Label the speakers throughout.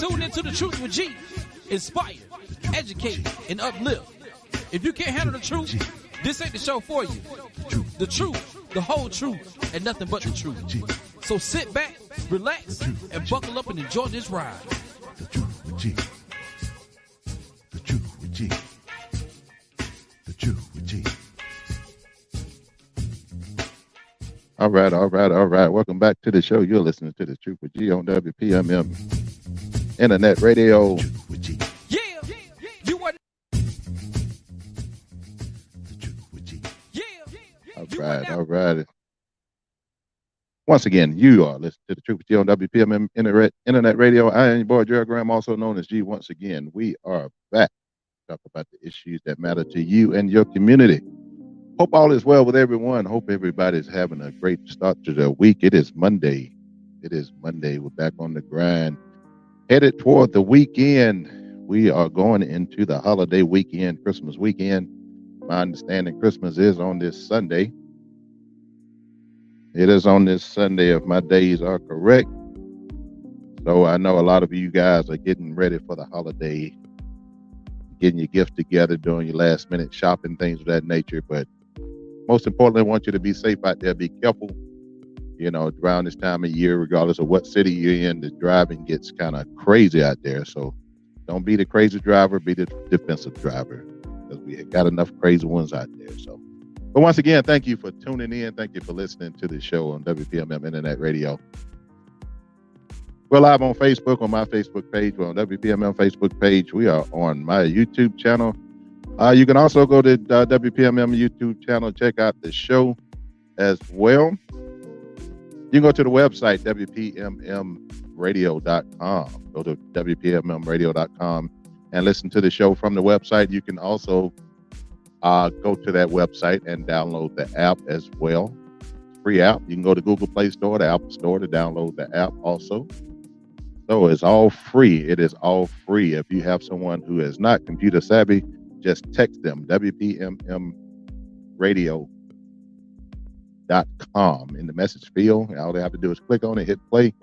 Speaker 1: tuned into The Truth with G. Inspire, educate, and uplift. If you can't handle the truth, this ain't the show for you. The truth, the whole truth, and nothing but the truth. So sit back, relax, and buckle up and enjoy this ride.
Speaker 2: The Truth with G. The Truth with G. The Truth with G. All right. Welcome back to the show. You're listening to The Truth with G on WPMM Internet Radio.
Speaker 1: Yeah, you want
Speaker 2: The Truth with G.
Speaker 1: Yeah.
Speaker 2: All right. Once again, you are listening to The Truth with G on WPMM Internet Radio. I am your boy, Gerald Graham, also known as G. Once again, we are back to talk about the issues that matter to you and your community. Hope all is well with everyone. Hope everybody's having a great start to the week. It is Monday. We're back on the grind. Headed toward the weekend. We are going into the holiday weekend, Christmas weekend. My understanding Christmas is on this Sunday. It is on this Sunday if my days are correct. So I know a lot of you guys are getting ready for the holiday, getting your gifts together, doing your last minute shopping, things of that nature. But most importantly, I want you to be safe out there. Be careful. You know, around this time of year, regardless of what city you're in, the driving gets kind of crazy out there. So don't be the crazy driver, be the defensive driver, because we got enough crazy ones out there. So, but once again, thank you for tuning in. Thank you for listening to the show on WPMM Internet Radio. We're live on Facebook, on my Facebook page. We're on WPMM Facebook page. We are on my YouTube channel. You can also go to WPMM YouTube channel, check out the show as well. You can go to the website, WPMMradio.com. Go to WPMMradio.com and listen to the show from the website. You can also go to that website and download the app as well. Free app. You can go to Google Play Store, the Apple Store to download the app also. So it's all free. It is all free. If you have someone who is not computer savvy, just text them, WPMMradio.com in the message field. All they have to do is click on it, hit play.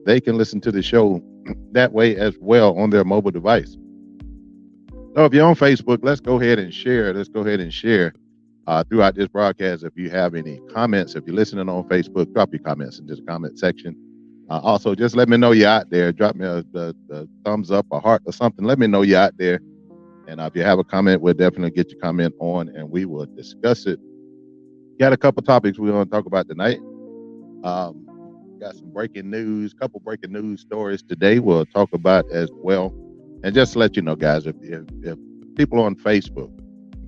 Speaker 2: They can listen to the show that way as well on their mobile device. So if you're on Facebook, let's go ahead and share. Throughout this broadcast. If you have any comments, if you're listening on Facebook, drop your comments into the comment section. Also, just let me know you're out there. Drop me a thumbs up, a heart, or something. Let me know you're out there. And if you have a comment, we'll definitely get your comment on and we will discuss it. Got a couple topics we want to talk about tonight. Got some breaking news, couple breaking news stories today we'll talk about as well. And just to let you know, guys, if people on Facebook,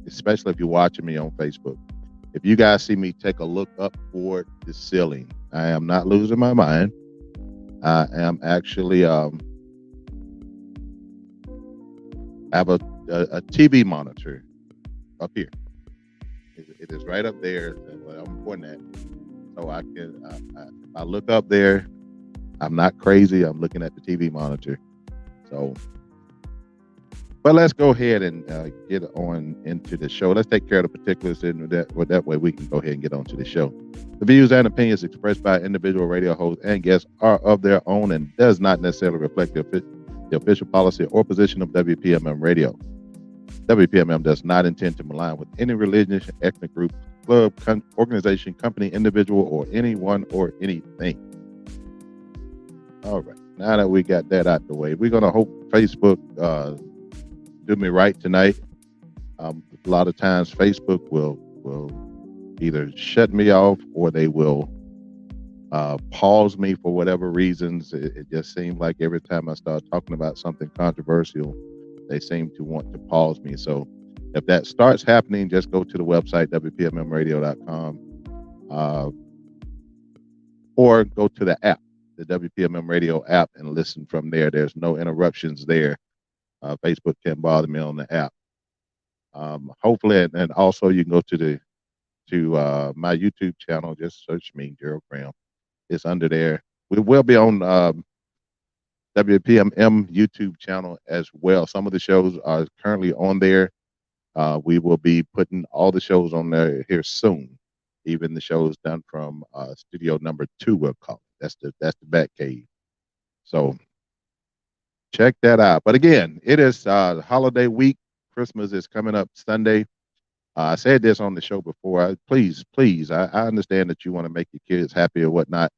Speaker 2: especially if you're watching me on Facebook, if you guys see me take a look up toward the ceiling, I am not losing my mind. I am actually I have a TV monitor up here. It is right up there. I'm pointing at. So I can. I look up there. I'm not crazy. I'm looking at the TV monitor. So, but let's go ahead and get on into the show. Let's take care of the particulars, and that way we can go ahead and get on to the show. The views and opinions expressed by individual radio hosts and guests are of their own and does not necessarily reflect the official policy or position of WPMM Radio. WPMM does not intend to malign with any religion, ethnic group, club, organization, company, individual, or anyone or anything. All right. Now that we got that out the way, we're going to hope Facebook do me right tonight. A lot of times Facebook will either shut me off or they will pause me for whatever reasons. It just seems like every time I start talking about something controversial, they seem to want to pause me. So if that starts happening, just go to the website, WPMMradio.com, or go to the app, the WPMM Radio app, and listen from there. There's no interruptions there. Facebook can't bother me on the app. Hopefully, and also you can go to my YouTube channel. Just search me, Gerald Graham. It's under there. We will be on WPMM YouTube channel as well. Some of the shows are currently on there. We will be putting all the shows on there here soon. Even the shows done from studio number 2, we'll call it. That's the Bat Cave. So check that out. But again, it is holiday week. Christmas is coming up Sunday. I said this on the show before. Please, please, I understand that you want to make your kids happy or whatnot,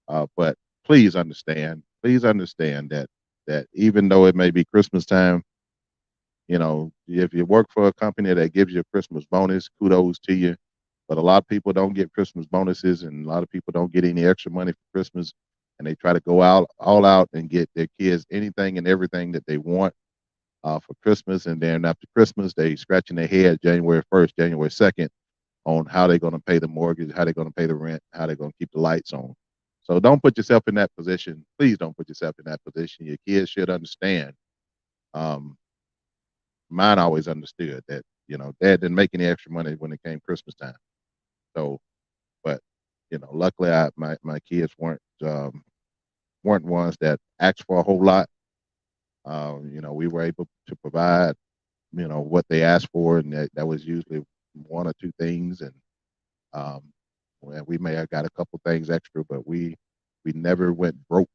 Speaker 2: but please understand that even though it may be Christmas time, if you work for a company that gives you a Christmas bonus, kudos to you. But a lot of people don't get Christmas bonuses, and a lot of people don't get any extra money for Christmas, and they try to go out all out and get their kids anything and everything that they want for Christmas, and then after Christmas, they scratching their head January 1st, January 2nd on how they're going to pay the mortgage, how they're going to pay the rent, how they're going to keep the lights on. So don't put yourself in that position. Please don't put yourself in that position. Your kids should understand. Um, Mine always understood that dad didn't make any extra money when it came Christmas time. So, but luckily, my kids weren't ones that asked for a whole lot. We were able to provide what they asked for, and that was usually one or two things, and we may have got a couple things extra, but we never went broke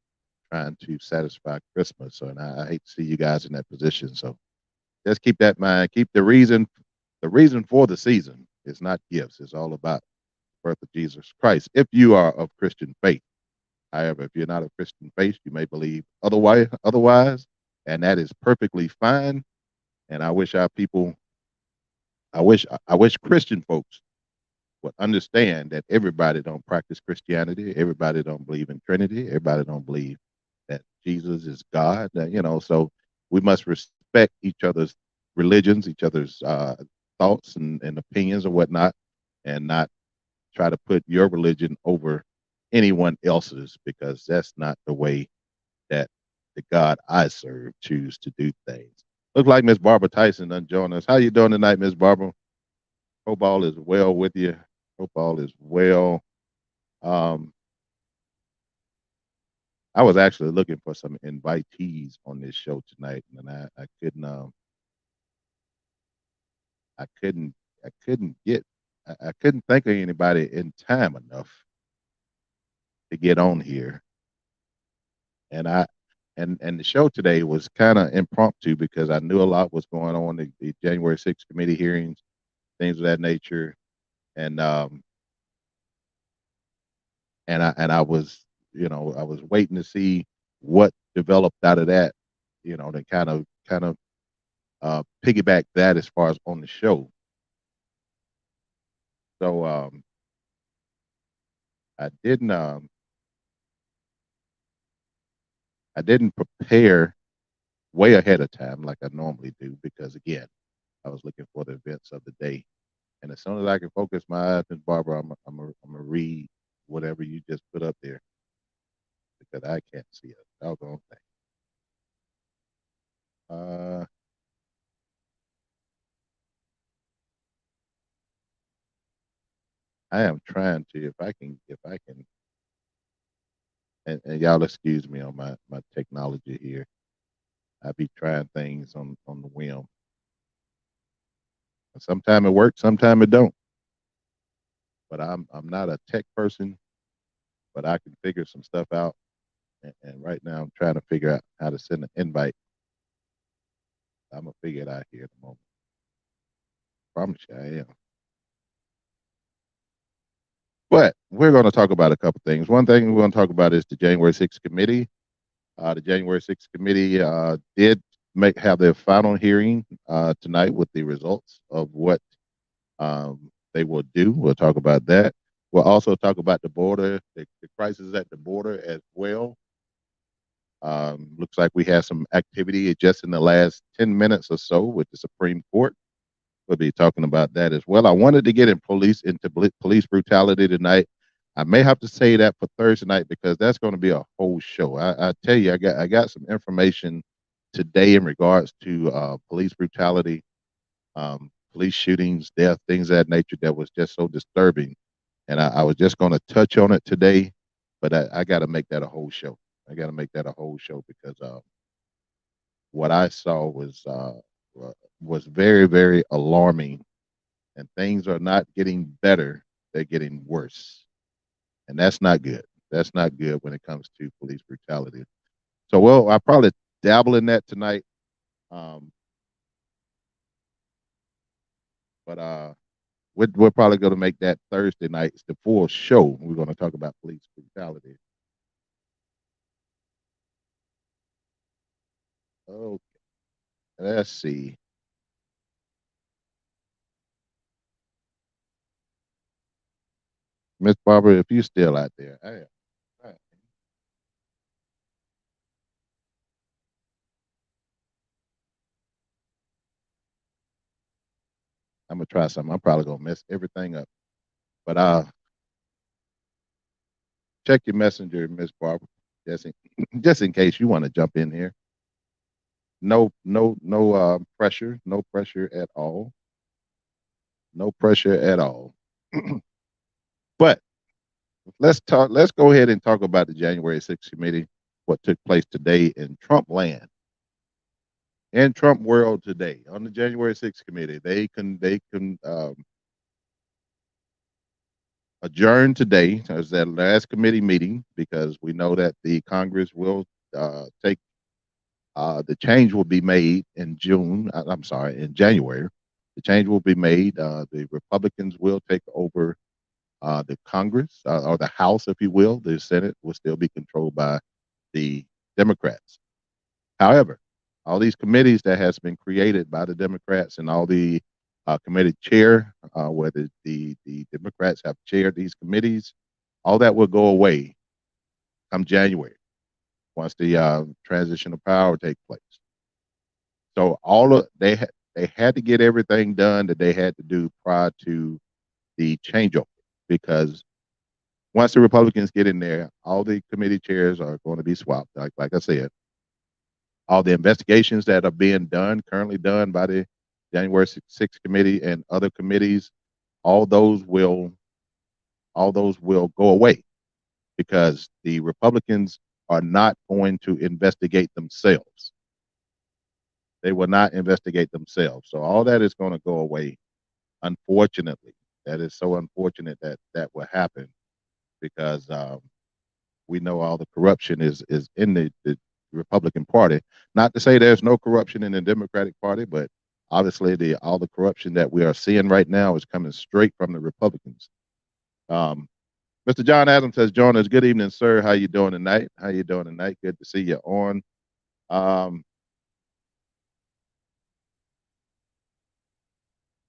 Speaker 2: trying to satisfy Christmas. So, and I hate to see you guys in that position. So just keep that in mind. Keep the reason for the season is not gifts. It's all about the birth of Jesus Christ. If you are of Christian faith, however, if you're not of Christian faith, you may believe otherwise, and that is perfectly fine. And I wish I wish Christian folks would understand that everybody don't practice Christianity. Everybody don't believe in Trinity. Everybody don't believe that Jesus is God. So we must respect each other's religions, each other's thoughts and opinions or whatnot, and not try to put your religion over anyone else's, because that's not the way that the God I serve choose to do things. Looks like Miss Barbara Tyson done joined us. How you doing tonight, Miss Barbara? Hope all is well with you. Hope all is well. Um, I was actually looking for some invitees on this show tonight, and I couldn't I couldn't I couldn't get I couldn't think of anybody in time enough to get on here. And I and the show today was kind of impromptu because I knew a lot was going on, the January 6th committee hearings, things of that nature. And I was, I was waiting to see what developed out of that, to kind of piggyback that as far as on the show. So I didn't um I didn't prepare way ahead of time like I normally do, because again, I was looking for the events of the day. And as soon as I can focus my eyes, Miss Barbara, I'm gonna read whatever you just put up there, because I can't see a doggone thing. Uh, I am trying to, if I can, and y'all excuse me on my technology here. I be trying things on the whim. Sometimes it works, sometimes it don't. But I'm not a tech person, but I can figure some stuff out. And right now I'm trying to figure out how to send an invite. I'm gonna figure it out here in a moment. Promise you I am. But we're going to talk about a couple things. One thing we're going to talk about is the January 6th committee. The January 6th committee did have their final hearing tonight with the results of what they will do. We'll talk about that. We'll also talk about the border, the crisis at the border as well. Looks like we had some activity just in the last 10 minutes or so with the Supreme Court. We'll be talking about that as well. I wanted to get into police brutality tonight. I may have to say that for Thursday night, because that's going to be a whole show. I tell you, I got some information today in regards to police brutality, police shootings, death, things of that nature, that was just so disturbing. And I was just going to touch on it today, but I got to make that a whole show. I got to make that a whole show, because what I saw was very, very alarming, and things are not getting better; they're getting worse, and that's not good. That's not good when it comes to police brutality. So, well, I probably dabble in that tonight. But we're probably going to make that Thursday nights the full show. We're going to talk about police brutality. Okay, let's see. Miss Barbara, if you still out there, I'm gonna try something. I'm probably gonna mess everything up, but check your messenger, Miss Barbara, just in, just in case you want to jump in here. No pressure, no pressure at all, no pressure at all. But let's talk. Let's go ahead and talk about the January 6th committee. What took place today in Trump land, in Trump world today on the January 6th committee. They can adjourn today as that last committee meeting because we know that the Congress will take the change will be made in June. I'm sorry, in January. The change will be made. The Republicans will take over the Congress or the House, if you will. The Senate will still be controlled by the Democrats. However, all these committees that has been created by the Democrats and all the committee chair, where the Democrats have chaired these committees, all that will go away come January once the transition of power take place. So they had to get everything done that they had to do prior to the changeover because once the Republicans get in there, all the committee chairs are going to be swapped. Like I said, all the investigations that are being done, currently done by the January 6th committee and other committees, all those will go away because the Republicans are not going to investigate themselves. They will not investigate themselves. So all that is going to go away. Unfortunately, that is so unfortunate that that will happen because we know all the corruption is in the Republican Party. Not to say there's no corruption in the Democratic Party, but obviously all the corruption that we are seeing right now is coming straight from the Republicans. Mr. John Adams has joined us. Good evening, sir. How you doing tonight? How you doing tonight? Good to see you on.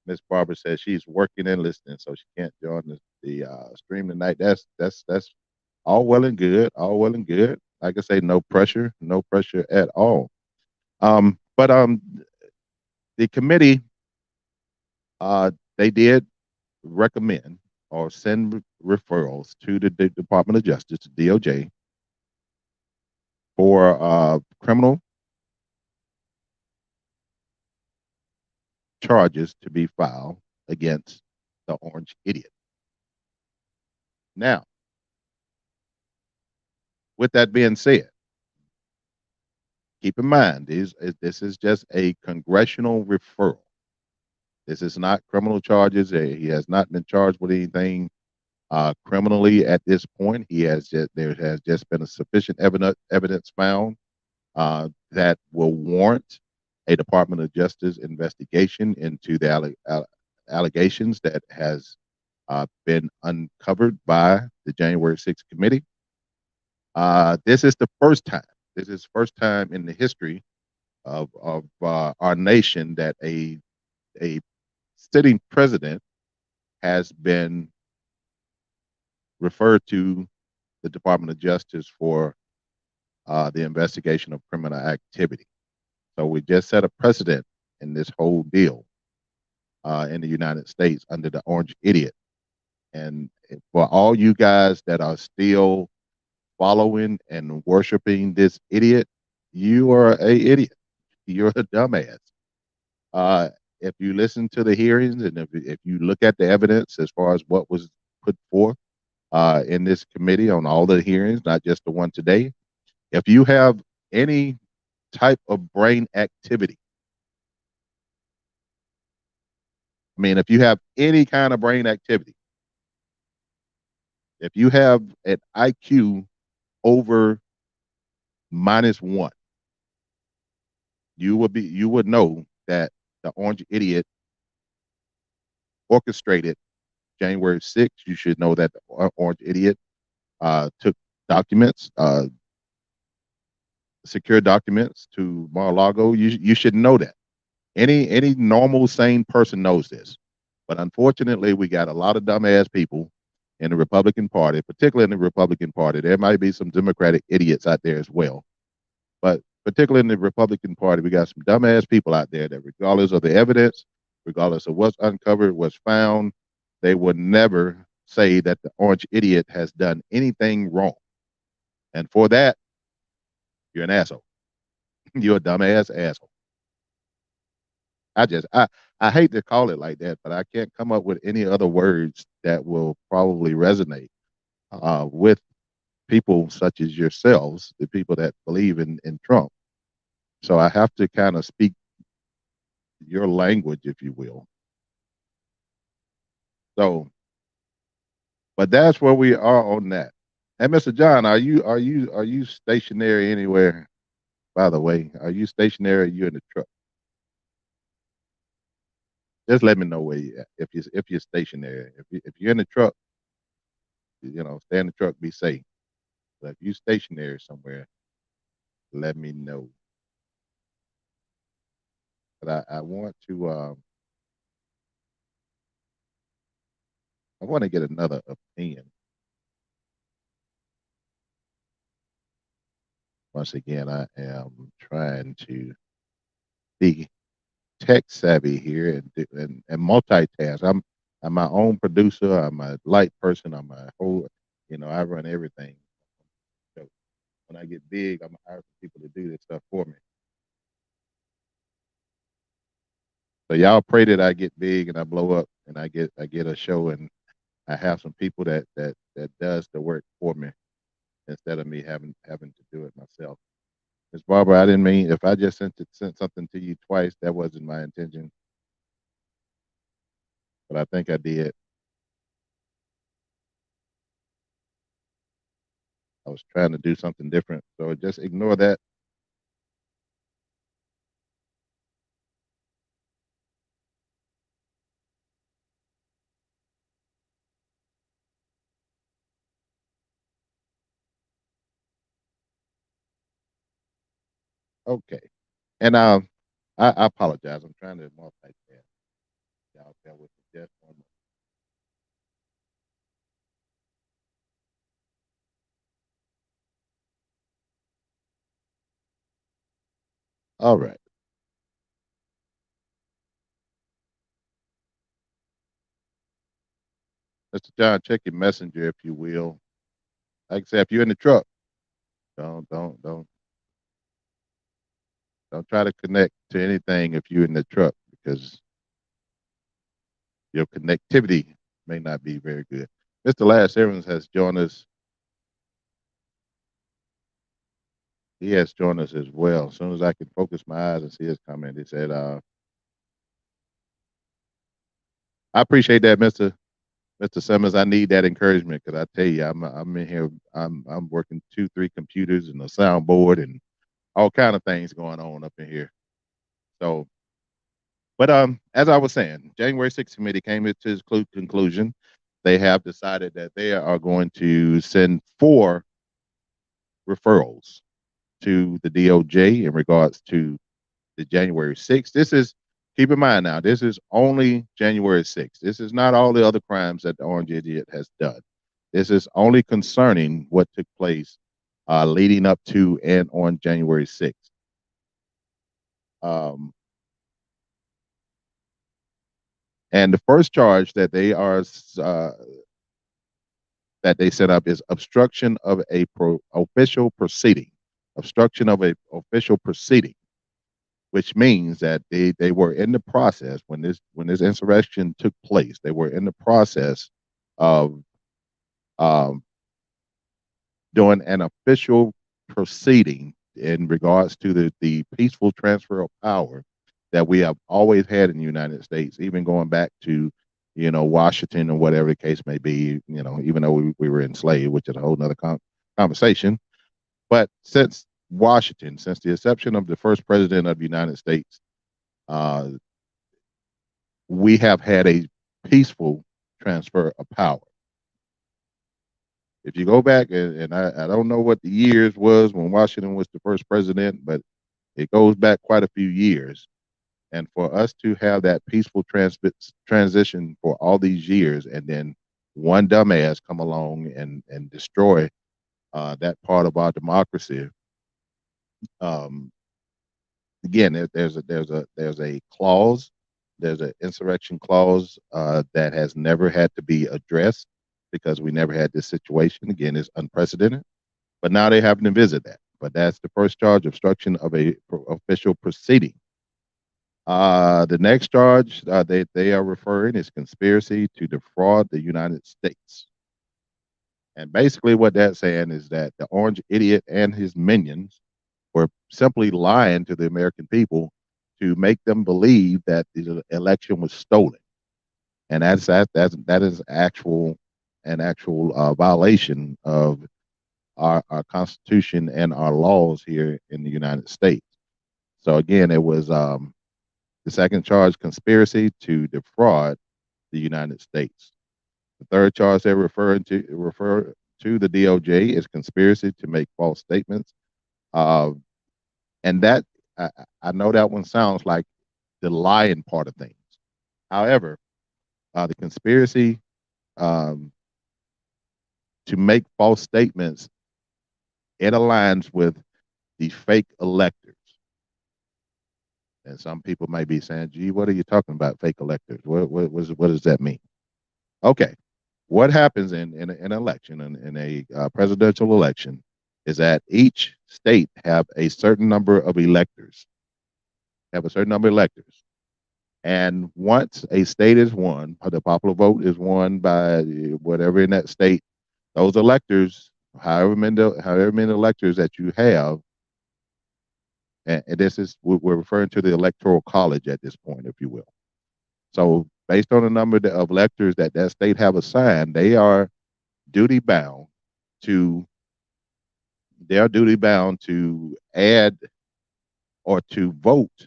Speaker 2: Miss Barbara says she's working and listening, so she can't join the stream tonight. That's all well and good. All well and good. Like I say, no pressure at all. But the committee, they did recommend or send referrals to the Department of Justice, DOJ, for criminal charges to be filed against the Orange Idiot. Now, with that being said, keep in mind this is just a congressional referral. This is not criminal charges. He has not been charged with anything criminally at this point. There has just been a sufficient evidence found that will warrant a Department of Justice investigation into the allegations that has been uncovered by the January 6th committee. This is the first time. This is first time in the history of our nation that a sitting president has been referred to the Department of Justice for the investigation of criminal activity. So we just set a precedent in this whole deal in the United States under the Orange Idiot. And for all you guys that are still following and worshiping this idiot, you are a idiot. You're a dumbass. If you listen to the hearings and if you look at the evidence as far as what was put forth in this committee on all the hearings, not just the one today, if you have any type of brain activity, I mean, if you have any kind of brain activity, if you have an IQ over -1, you would know that the Orange Idiot orchestrated January 6th. You should know that the Orange Idiot took documents, secure documents to Mar-a-Lago. You should know that. Any normal sane person knows this. But unfortunately, we got a lot of dumbass people in the Republican Party, particularly in the Republican Party. There might be some Democratic idiots out there as well. But particularly in the Republican Party, we got some dumbass people out there that, regardless of the evidence, regardless of what's uncovered, what's found, they would never say that the Orange Idiot has done anything wrong. And for that, you're an asshole. You're a dumbass asshole. I hate to call it like that, but I can't come up with any other words that will probably resonate with people such as yourselves, the people that believe in Trump. So I have to kind of speak your language, if you will. So, but that's where we are on that. And Mr. John, are you stationary anywhere? By the way, are you stationary? Or are you in the truck? Just let me know where you at. If you're stationary. If you're in the truck, stay in the truck, be safe. But if you're stationary somewhere, let me know. But I want to get another opinion. Once again, I am trying to be tech savvy here and multitask. I'm my own producer. I'm a light person. I'm a whole, I run everything. So when I get big, I'm gonna hire some people to do this stuff for me. So y'all pray that I get big and I blow up and I get a show and I have some people that does the work for me instead of me having to do it myself. Miss Barbara, I didn't mean, if I just sent something to you twice, that wasn't my intention, but I think I did. I was trying to do something different, so just ignore that. Okay, and I apologize. I'm trying to multitask. Y'all bear with me just one moment. All right, Mr. John, check your messenger if you will. Like I said, if you're in the truck, don't don't try to connect to anything if you're in the truck because your connectivity may not be very good. Mr. Last Evans has joined us. He has joined us as well. As soon as I can focus my eyes and see his comment, he said, I appreciate that, Mr. Simmons. I need that encouragement because I tell you, I'm in here, I'm working 2, 3 computers and a soundboard and all kind of things going on up in here. So, but as I was saying, January 6th committee came to its conclusion. They have decided that they are going to send 4 referrals to the DOJ in regards to the January 6th. This is, keep in mind now, this is only January 6th. This is not all the other crimes that the Orange Idiot has done. This is only concerning what took place leading up to and on January 6th. And the first charge that they are that they set up is obstruction of a official proceeding. Obstruction of a official proceeding, which means that they were in the process when this insurrection took place. They were in the process of um, doing an official proceeding in regards to the peaceful transfer of power that we have always had in the United States, even going back to Washington or whatever the case may be. Even though we were enslaved, which is a whole nother conversation. But since Washington, since the inception of the first president of the United States, uh, we have had a peaceful transfer of power. If you go back, and I don't know what the years was when Washington was the first president, but it goes back quite a few years. And for us to have that peaceful transition for all these years, and then one dumbass come along and destroy that part of our democracy. Um, Again, there's a clause, there's an insurrection clause that has never had to be addressed because we never had this situation. Again, it's unprecedented, but now they happen to visit that. But that's the first charge: obstruction of a official proceeding. The next charge they are referring is conspiracy to defraud the United States. And basically, what that's saying is that the orange idiot and his minions were simply lying to the American people to make them believe that the election was stolen, and that is an actual violation of our Constitution and our laws here in the United States. So again, it was the second charge, conspiracy to defraud the United States. The third charge they refer to the DOJ is conspiracy to make false statements. Uh, and that I, I know that one sounds like the lying part of things. However, the conspiracy um, to make false statements, it aligns with the fake electors. And some people may be saying, "Gee, what are you talking about, fake electors? What does that mean?" Okay, what happens in an election, in a presidential election, is that each state have a certain number of electors, and once a state is won, or the popular vote is won by whatever in that state, those electors, however many electors that you have, and this is we're referring to the electoral college at this point, if you will. So based on the number of electors that that state have assigned, duty bound to they are duty bound to add or to vote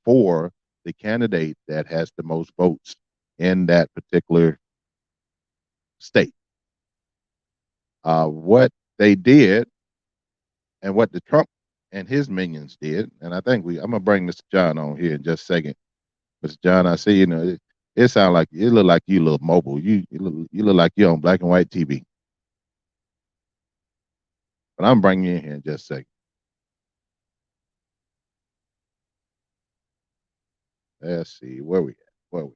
Speaker 2: for the candidate that has the most votes in that particular state. What they did and what the Trump and his minions did, and I think I'm gonna bring Mr. John on here in just a second. Mr. John, I see it sounds like it look like you look mobile. You look like you're on black and white TV. But I'm bringing you in here in just a second. Let's see where we at. Where we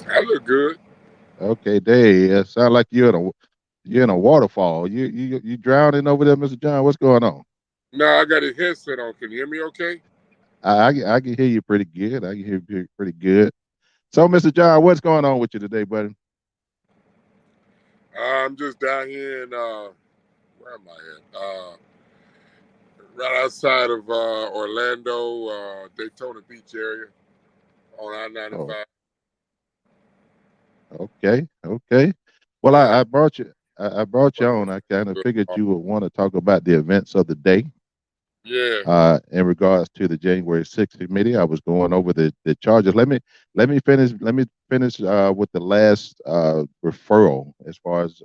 Speaker 3: I look good.
Speaker 2: at? Okay, Dave. It sound like you're in a waterfall. You drowning over there, Mr. John. What's going on?
Speaker 3: No, I got a headset on. Can you hear me okay?
Speaker 2: I can hear you pretty good. I can hear you pretty good. So, Mr. John, what's going on with you today, buddy?
Speaker 3: I'm just down here in, where am I at? Right outside of Orlando, Daytona Beach area on I-95.
Speaker 2: Oh, okay. Well,
Speaker 3: Yeah.
Speaker 2: I brought you. I brought you on. I kind of figured you would want to talk about the events of the day.
Speaker 3: Yeah.
Speaker 2: In regards to the January 6th committee, I was going over the charges. Let me finish. Let me finish with the last referral as far as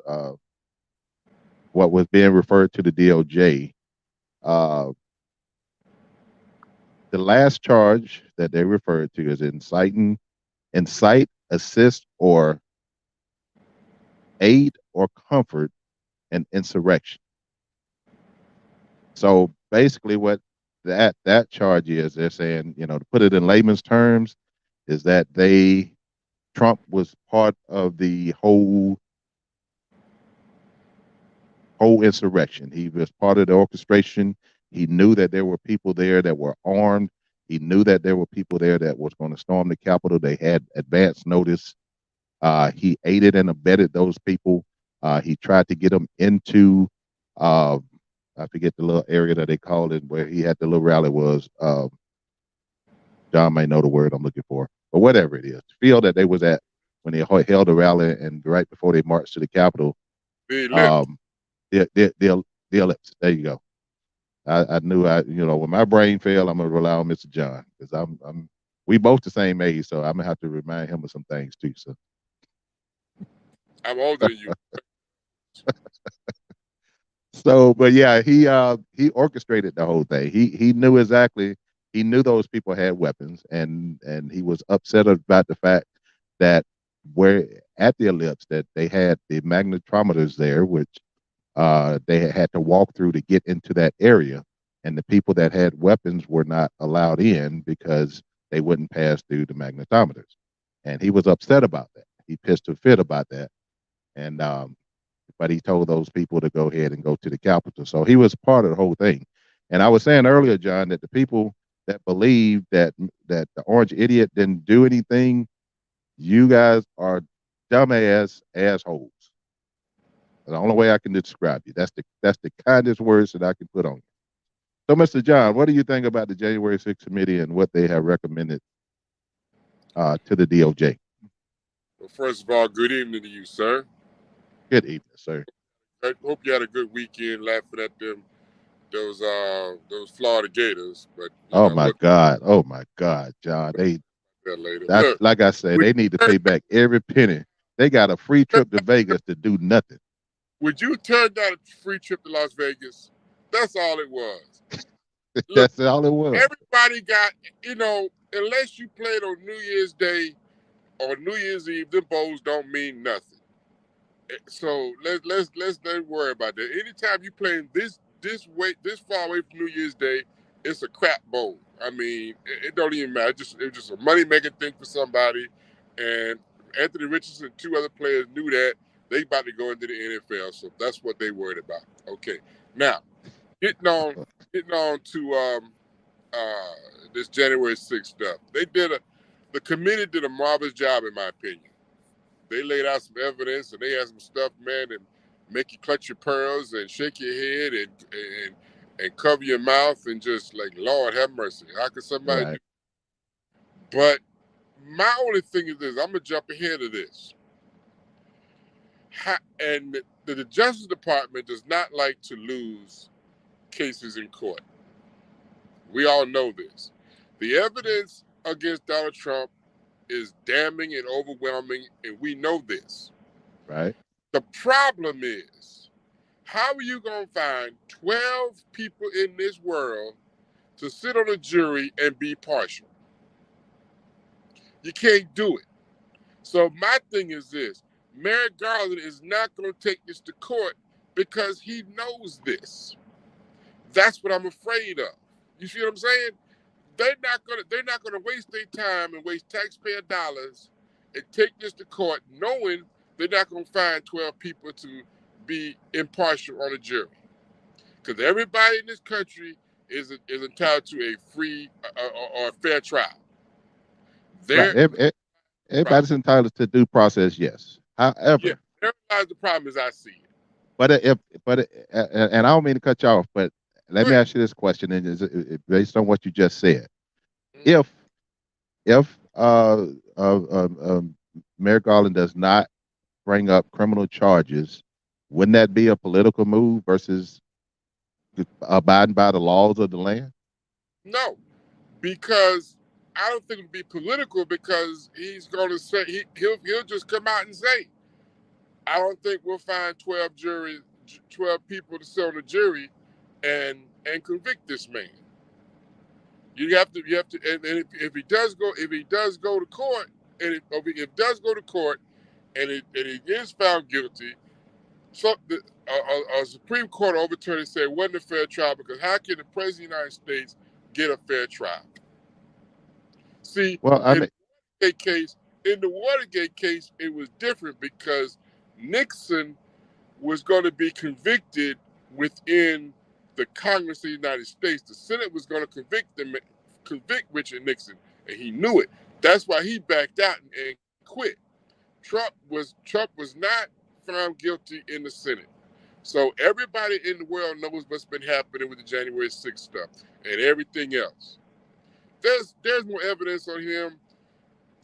Speaker 2: what was being referred to the DOJ. Uh, the last charge that they referred to is incite, assist, or aid or comfort an insurrection. So basically, what that charge is, they're saying, to put it in layman's terms, is that Trump was part of the whole insurrection. He was part of the orchestration. He knew that there were people there that were armed. He knew that there were people there that was going to storm the Capitol. They had advance notice. He aided and abetted those people. He tried to get them into, I forget the little area that they called it, where he had the little rally was. John may know the word I'm looking for, but whatever it is, feel that they was at. when they held a rally and right before they marched to the Capitol.
Speaker 3: The ellipse.
Speaker 2: The ellipse. There you go. I knew when my brain failed, I'm gonna rely on Mr. John because we both the same age, so I'm gonna have to remind him of some things too. So
Speaker 3: I'm older than you.
Speaker 2: So, but yeah, he orchestrated the whole thing. He knew exactly. He knew those people had weapons, and he was upset about the fact that where at the ellipse that they had the magnetometers there, which they had to walk through to get into that area, and the people that had weapons were not allowed in because they wouldn't pass through the magnetometers, and he was upset about that. He pissed a fit about that, and but he told those people to go ahead and go to the Capitol. So he was part of the whole thing. And I was saying earlier, John, that the people that believe that the orange idiot didn't do anything, you guys are dumbass assholes. The only way I can describe you. That's the kindest words that I can put on you. So, Mr. John, what do you think about the January 6th committee and what they have recommended to the DOJ?
Speaker 3: Well, first of all, good evening to you, sir.
Speaker 2: Good evening, sir.
Speaker 3: I hope you had a good weekend laughing at those Florida Gators. But
Speaker 2: oh my God, John, like I say, they need to pay back every penny. They got a free trip to Vegas to do nothing.
Speaker 3: Would you turn down a free trip to Las Vegas? That's all it was.
Speaker 2: That's all it was.
Speaker 3: Everybody got, unless you played on New Year's Day or New Year's Eve, the bowls don't mean nothing. So let's not worry about that. Anytime you playing this far away from New Year's Day, it's a crap bowl. I mean, it don't even matter. It's just a money making thing for somebody. And Anthony Richardson and two other players knew that they about to go into the NFL, so that's what they worried about. Okay, now getting on to this January 6th stuff. The committee did a marvelous job, in my opinion. They laid out some evidence and they had some stuff, man, that make you clutch your pearls and shake your head and cover your mouth and just like, Lord have mercy. How could somebody do? But my only thing is this, I'm gonna jump ahead of this. And the Justice Department does not like to lose cases in court. We all know this. The evidence against Donald Trump is damning and overwhelming, and we know this.
Speaker 2: Right.
Speaker 3: The problem is, how are you going to find 12 people in this world to sit on a jury and be partial? You can't do it. So my thing is this. Merrick Garland is not going to take this to court because he knows this. That's what I'm afraid of. You see what I'm saying? They're not gonna waste their time and waste taxpayer dollars and take this to court knowing they're not gonna find 12 people to be impartial on a jury. Because everybody in this country is entitled to a free or a fair trial.
Speaker 2: Everybody's entitled to due process, yes. However,
Speaker 3: the problem is I see it.
Speaker 2: And I don't mean to cut you off, but let me ask you this question, and based on what you just said, if Merrick Garland does not bring up criminal charges, wouldn't that be a political move versus abiding by the laws of the land?
Speaker 3: No, because I don't think it'd be political because he's going to say he'll just come out and say, I don't think we'll find 12 people to sit on the jury and convict this man. You have to, and if he does go to court, and if he does go to court, and he is found guilty, so a Supreme Court overturned and said it wasn't a fair trial because how can the President of the United States get a fair trial? See, in the Watergate case, it was different because Nixon was going to be convicted within the Congress of the United States. The Senate was going to convict Richard Nixon, and he knew it. That's why he backed out and quit. Trump was not found guilty in the Senate. So everybody in the world knows what's been happening with the January 6th stuff and everything else. There's more evidence on him.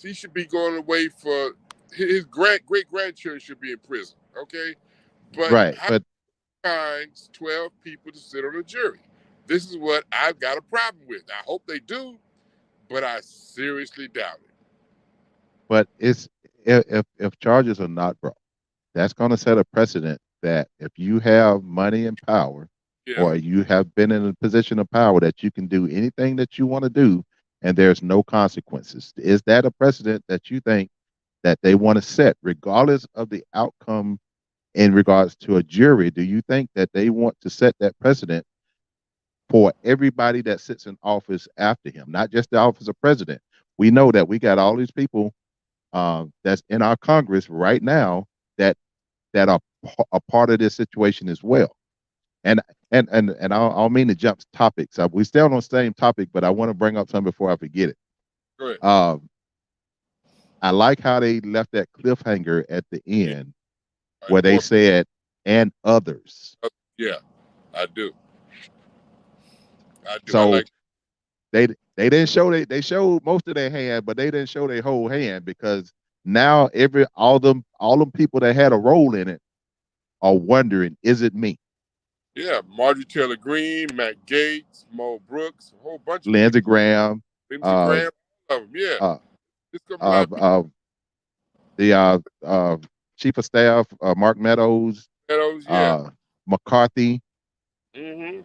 Speaker 3: He should be going away for his great grandchildren should be in prison. Okay, but
Speaker 2: Right,
Speaker 3: how
Speaker 2: but
Speaker 3: finds 12 people to sit on a jury? This is what I've got a problem with. I hope they do, but I seriously doubt it.
Speaker 2: it's if charges are not brought, that's going to set a precedent that if you have money and power,
Speaker 3: Yeah,
Speaker 2: or you have been in a position of power, that you can do anything that you want to do, and there's no consequences. Is that a precedent that you think that they want to set, regardless of the outcome in regards to a jury? Do you think that they want to set that precedent for everybody that sits in office after him, not just the office of president? We know that we got all these people that's in our Congress right now that are a part of this situation as well. And I don't mean to jump topics. We stay on the same topic, but I want to bring up something before I forget it.
Speaker 3: go ahead.
Speaker 2: I like how they left that cliffhanger at the end, where
Speaker 3: Right,
Speaker 2: they
Speaker 3: more-
Speaker 2: said "and others."
Speaker 3: yeah, I do. I
Speaker 2: So
Speaker 3: like.
Speaker 2: they didn't show they showed most of their hand, but they didn't show their whole hand, because now all them people that had a role in it are wondering, is it me?
Speaker 3: Yeah, Marjorie Taylor Greene, Matt Gaetz, Mo Brooks, a whole bunch of
Speaker 2: Lindsey
Speaker 3: people.
Speaker 2: Graham,
Speaker 3: Lindsey Graham, all of them. Yeah,
Speaker 2: uh,
Speaker 3: it's gonna be a lot of
Speaker 2: the chief of staff, Mark Meadows,
Speaker 3: those. Yeah.
Speaker 2: McCarthy.
Speaker 3: Mm-hmm.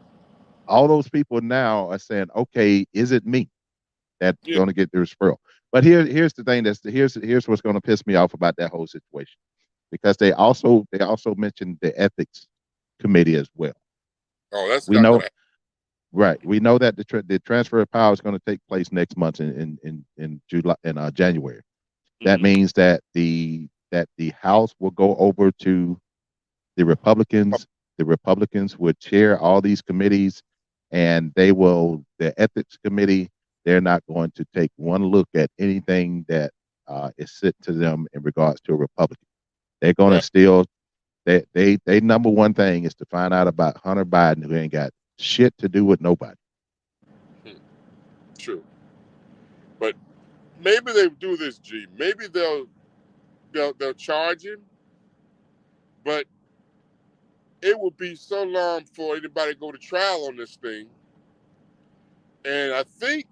Speaker 2: All those people now are saying, okay, is it me that's
Speaker 3: Yeah.
Speaker 2: going to get the referral? But here's the thing, here's what's going to piss me off about that whole situation, because they also mentioned the ethics committee as well.
Speaker 3: Oh, that's
Speaker 2: We
Speaker 3: not
Speaker 2: know,
Speaker 3: gonna happen.
Speaker 2: right? We know that the transfer of power is going to take place next month in July, in January. That
Speaker 3: Mhm.
Speaker 2: means that the House will go over to the Republicans. The Republicans would chair all these committees, and the ethics committee, they're not going to take one look at anything that is sent to them in regards to a Republican. They're going to still, they number one thing is to find out about Hunter Biden, who ain't got shit to do with nobody.
Speaker 3: True, but maybe they do this, G. Maybe they'll charge him, but it will be so long for anybody to go to trial on this thing. And I think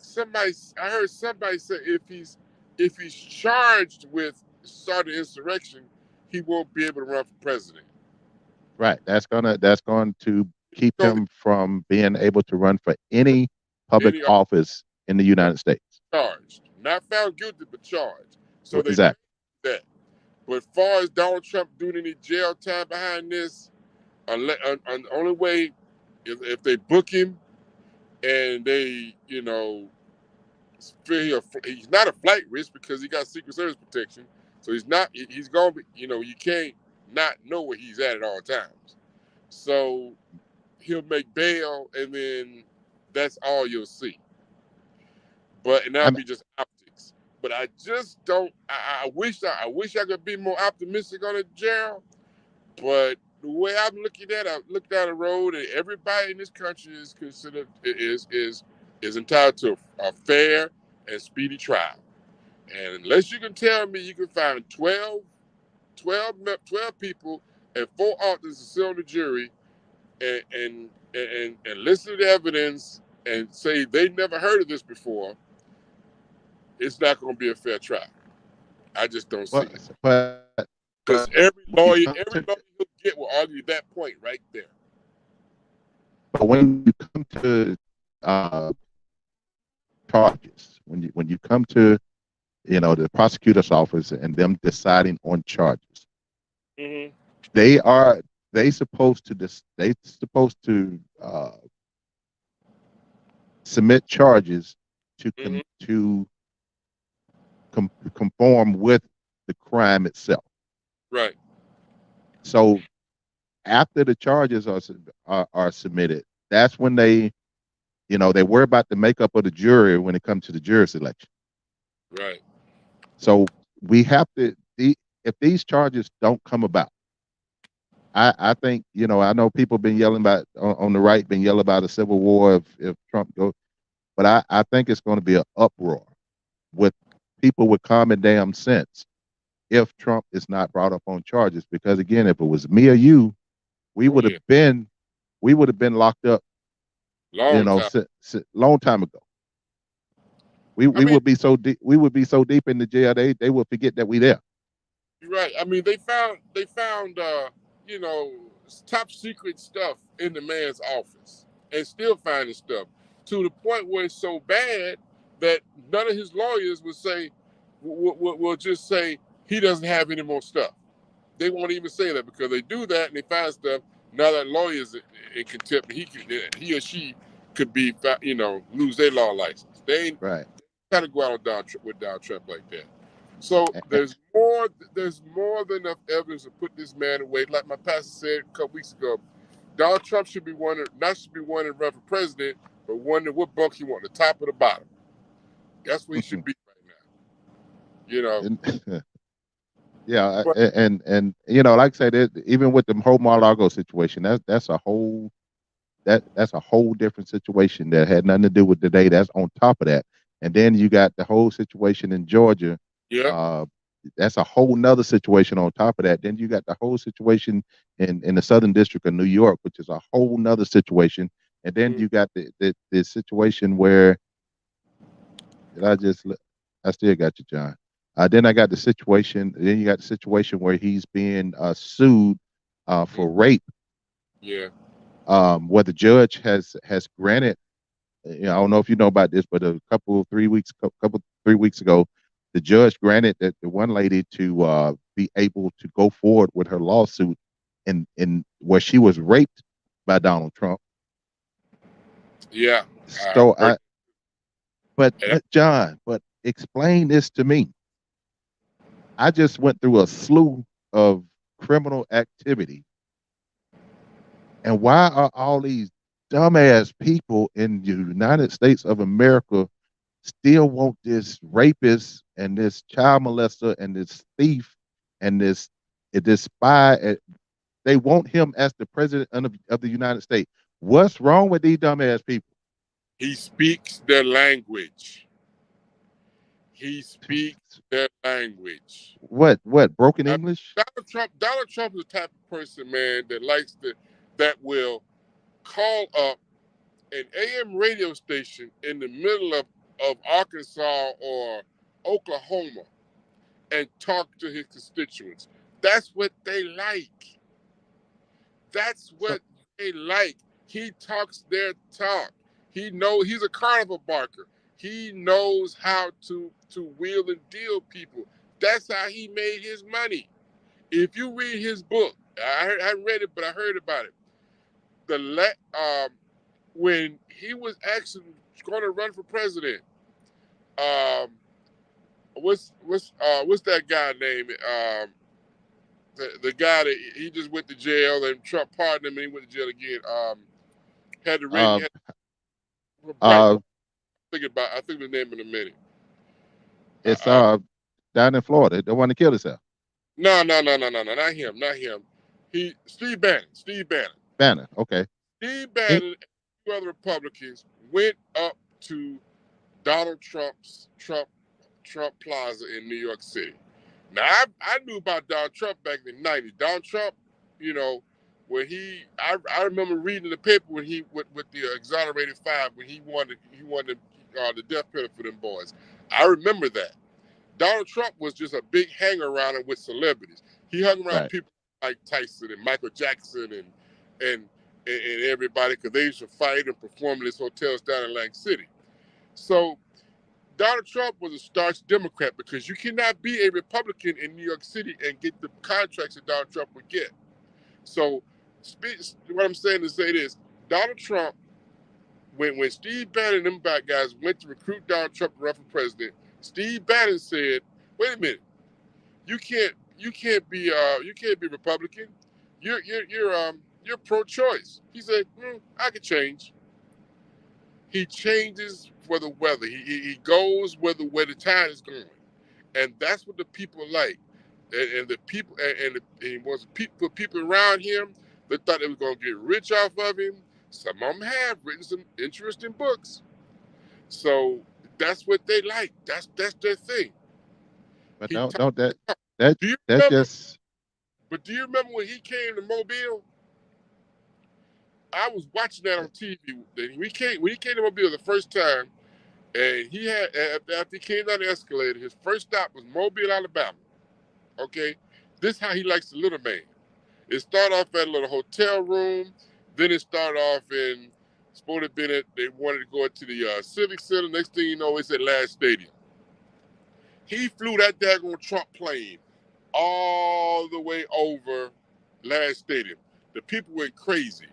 Speaker 3: I heard somebody say if he's charged with starting insurrection, he won't be able to run for president.
Speaker 2: Right. That's going to keep
Speaker 3: So
Speaker 2: him from being able to run for any public
Speaker 3: Any-
Speaker 2: office in the United States.
Speaker 3: charged, not found guilty, but charged. So they
Speaker 2: Exactly.
Speaker 3: that. But as far as Donald Trump doing any jail time behind this, the only way if they book him and they, feel he's not a flight risk because he got Secret Service protection. So he's going to be, you can't not know where he's at all times. So he'll make bail, and then that's all you'll see. And that'll be just optics. But I just don't. I wish I could be more optimistic on it, Gerald. But the way I'm looking at it, I look down the road, and everybody in this country is considered is entitled to a fair and speedy trial. And unless you can tell me you can find 12 people and 4 authors to sit on the jury and listen to the evidence and say they never heard of this before, it's not going to be a fair trial. I just don't see it. Because every lawyer who'll get will argue that point right there.
Speaker 2: But when you come to charges, when you come to the prosecutor's office and them deciding on charges,
Speaker 3: Mm-hmm.
Speaker 2: they supposed to submit charges to conform with the crime itself.
Speaker 3: Right.
Speaker 2: So after the charges are submitted, that's when they worry about the makeup of the jury when it comes to the jury selection.
Speaker 3: Right.
Speaker 2: So we have to, if these charges don't come about, I think, I know people been yelling about, on the right, been yelling about a civil war if Trump goes, but I think it's going to be an uproar with people with common damn sense if Trump is not brought up on charges. Because again, if it was me or you, we
Speaker 3: Oh,
Speaker 2: would have
Speaker 3: yeah.
Speaker 2: been locked up,
Speaker 3: Long time.
Speaker 2: long time ago. We
Speaker 3: I mean,
Speaker 2: would be so deep. We would be so deep in the jail. They would forget that we there.
Speaker 3: you're right. I mean, they found you know, top secret stuff in the man's office, and still finding stuff to the point where it's so bad that none of his lawyers would say will just say he doesn't have any more stuff. They won't even say that because they do that and they find stuff. Now that lawyers in contempt, he or she could be, lose their law license. They ain't
Speaker 2: Right.
Speaker 3: kind of go out with Donald Trump like that. So
Speaker 2: A- a-
Speaker 3: there's more than enough evidence to put this man away. Like my pastor said a couple weeks ago, Donald Trump should be one to run for president, but wondering what bunk he want, the top or the bottom. That's where he should be right now. You know.
Speaker 2: and- yeah,
Speaker 3: But
Speaker 2: and like I said, even with the whole Mar-a-Lago situation, that's a whole that's a whole different situation that had nothing to do with today. That's on top of that, and then you got the whole situation in Georgia.
Speaker 3: yeah,
Speaker 2: Uh, that's a whole nother situation on top of that. Then you got the whole situation in the Southern District of New York, which is a whole nother situation. And then
Speaker 3: mm,
Speaker 2: you got the situation where did I still got you, John. Then I got the situation. Then you got the situation where he's being sued for rape,
Speaker 3: yeah,
Speaker 2: where the judge has granted. I don't know if you know about this, but a couple 3 weeks ago, the judge granted that the one lady to be able to go forward with her lawsuit in where she was raped by Donald Trump.
Speaker 3: yeah.
Speaker 2: So
Speaker 3: Heard
Speaker 2: but
Speaker 3: that.
Speaker 2: John, but explain this to me. I just went through a slew of criminal activity, and why are all these dumbass people in the United States of America still want this rapist and this child molester and this thief and this spy? They want him as the president of the United States. What's wrong with these dumbass people?
Speaker 3: He speaks their language. He speaks their language.
Speaker 2: What broken
Speaker 3: I,
Speaker 2: English?
Speaker 3: Donald Trump is the type of person, man, that will call up an AM radio station in the middle of Arkansas or Oklahoma and talk to his constituents. That's what they like. That's
Speaker 2: So
Speaker 3: what they like. He talks their talk. He's a carnival barker. He knows how to wheel and deal people. That's how he made his money. If you read his book, I haven't read it, but I heard about it. When he was actually going to run for president, um, what's that guy name? The guy that he just went to jail and Trump pardoned him and he went to jail again. Had the ring.
Speaker 2: uh
Speaker 3: Had bright.
Speaker 2: uh
Speaker 3: I think the name in a minute.
Speaker 2: it's
Speaker 3: Uh,
Speaker 2: down in Florida, the one that killed himself.
Speaker 3: no, not him, not him. Steve Bannon.
Speaker 2: Banner. Okay.
Speaker 3: Steve
Speaker 2: He-
Speaker 3: Bannon and two other Republicans went up to Trump Plaza in New York City. Now I knew about Donald Trump back in the '90s. Donald Trump, you know, when I remember reading the paper when he with the exonerated five when he wanted the death penalty for them boys. I remember that. Donald Trump was just a big hanger around with celebrities. He hung around
Speaker 2: right.
Speaker 3: people like Tyson and Michael Jackson and everybody because they used to fight and perform in these hotels down in Atlantic City. So Donald Trump was a staunch Democrat because you cannot be a Republican in New York City and get the contracts that Donald Trump would get. So what I'm saying to say this, Donald Trump, when Steve Bannon and them bad guys went to recruit Donald Trump to run for president, Steve Bannon said, "Wait a minute, you can't be Republican. You're pro-choice." He said, "I could change." He changes for the weather. He goes where the tide is going, and that's what the people like. And the people and he wants to put people around him that thought they was going to get rich off of him. Some of them have written some interesting books, so that's what they like. That's their thing.
Speaker 2: But
Speaker 3: He
Speaker 2: don't
Speaker 3: talks
Speaker 2: don't that
Speaker 3: the talk.
Speaker 2: that
Speaker 3: Do you
Speaker 2: that's
Speaker 3: remember?
Speaker 2: just
Speaker 3: But do you remember when he came to Mobile? I was watching that on TV. When he came to Mobile the first time, and he had after he came down the escalator, his first stop was Mobile, Alabama. Okay, this is how he likes the little man. It started off at a little hotel room, then it started off in Sporting Bennett. They wanted to go into the Civic Center. Next thing you know, it's at Lad Stadium. He flew that daggone Trump plane all the way over Lad Stadium. The people went crazy.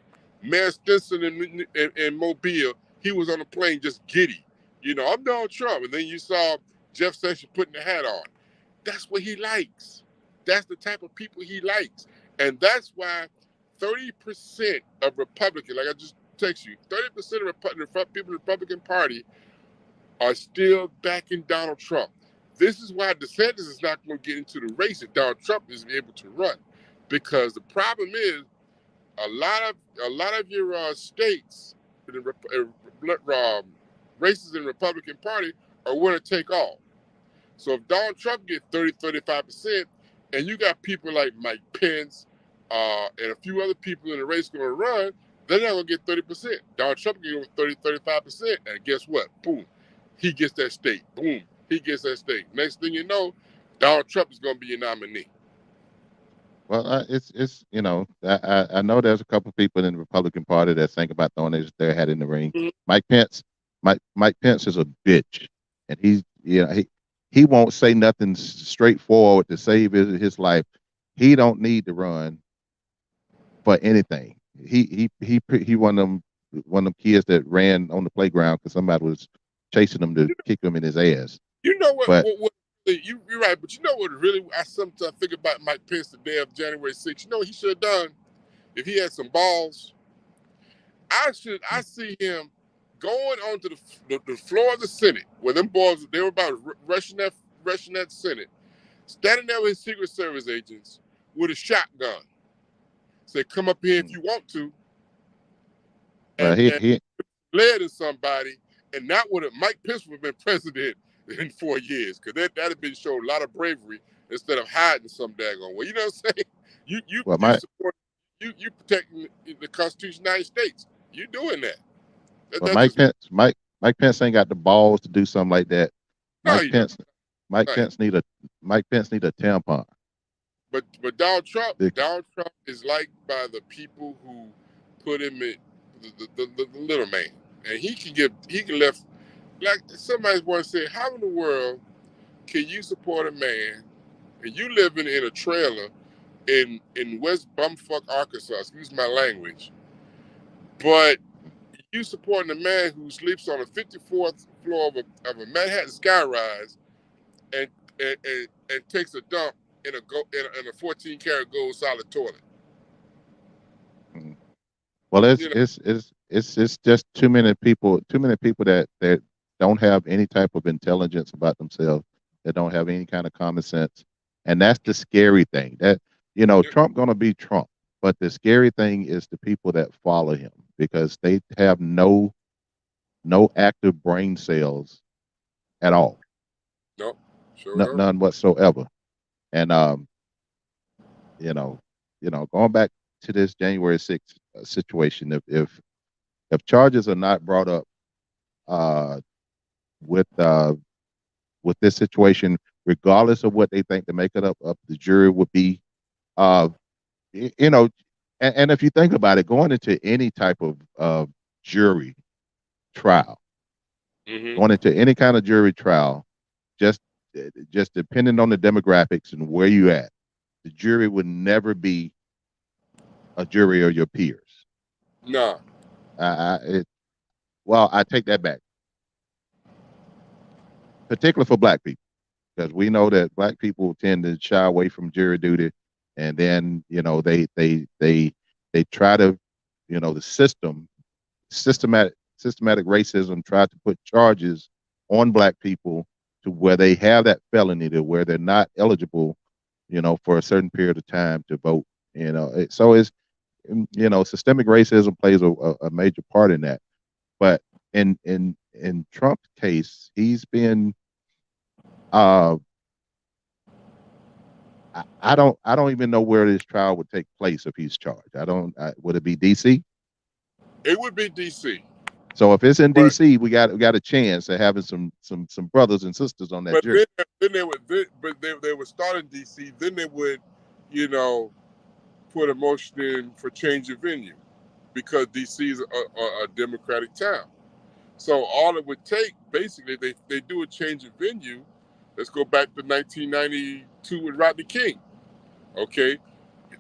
Speaker 3: Mayor Stinson in Mobile, he was on the plane just giddy. I'm Donald Trump. And then you saw Jeff Sessions putting the hat on. That's what he likes. That's the type of people he likes. And that's why 30% of Republicans, like I just text you, 30% of people in the Republican Party are still backing Donald Trump. This is why DeSantis is not going to get into the race if Donald Trump is able to run, because the problem is a lot of your states, races in the Republican Party are winner take all. So if Donald Trump gets 35%, and you got people like Mike Pence and a few other people in the race going to run, they're not going to get 30%. Donald Trump can get 35%, and guess what? Boom, he gets that state. Boom, he gets that state. Next thing you know, Donald Trump is going to be your nominee.
Speaker 2: well, I know there's a couple of people in the Republican Party that think about throwing their hat in the ring.
Speaker 3: Mm-hmm.
Speaker 2: Mike Pence is a bitch, and he won't say nothing straightforward to save his life. He don't need to run for anything. He one of them kids that ran on the playground because somebody was chasing him to kick him in his ass.
Speaker 3: You know what?
Speaker 2: But
Speaker 3: You're right, but you know what? Really, I sometimes think about Mike Pence the day of January 6th. You know what he should have done if he had some balls? I see him going onto the floor of the Senate where them boys, they were about rushing that Senate, standing there with his Secret Service agents with a shotgun. Say, come up here if you want to. And
Speaker 2: he
Speaker 3: led in somebody, and that would have Mike Pence would have been president in 4 years, because that'd have been showed a lot of bravery instead of hiding some daggone way. You know what I'm saying? You protecting the Constitution of the United States. You doing that.
Speaker 2: Mike Pence ain't got the balls to do something like that. Mike Pence need a tampon.
Speaker 3: But Donald Trump is liked by the people who put him in the little man, and he can lift. Like somebody once said, how in the world can you support a man and you living in a trailer in West Bumfuck, Arkansas, excuse my language, but you supporting a man who sleeps on the 54th floor of a Manhattan skyrise and takes a dump in a 14-karat gold solid toilet.
Speaker 2: Well, it's just too many people that don't have any type of intelligence about themselves, that don't have any kind of common sense, and that's the scary thing. That Trump gonna be Trump, but the scary thing is the people that follow him, because they have no active brain cells at all.
Speaker 3: Nope, sure
Speaker 2: none whatsoever. And going back to this January 6th situation, if charges are not brought up with this situation, regardless of what they think the makeup of the jury would be, and if you think about it, going into any type of jury trial, going into any kind of jury trial, just depending on the demographics and where you at, the jury would never be a jury of your peers.
Speaker 3: No.
Speaker 2: I take that back. Particularly for black people, because we know that black people tend to shy away from jury duty, and then they try to, the systematic racism tried to put charges on black people to where they have that felony, to where they're not eligible, for a certain period of time to vote. So it's, systemic racism plays a major part in that. But in Trump's case, he's been I don't even know where this trial would take place if he's charged. Would it be DC?
Speaker 3: It would be DC.
Speaker 2: So if it's in
Speaker 3: But
Speaker 2: DC, we got a chance of having some brothers and sisters on that
Speaker 3: but
Speaker 2: jury.
Speaker 3: then they would start in DC. Then they would, you know, put a motion in for change of venue because DC is a Democratic town. So all it would take, basically, they do a change of venue. Let's go back to 1992 with Rodney King. Okay,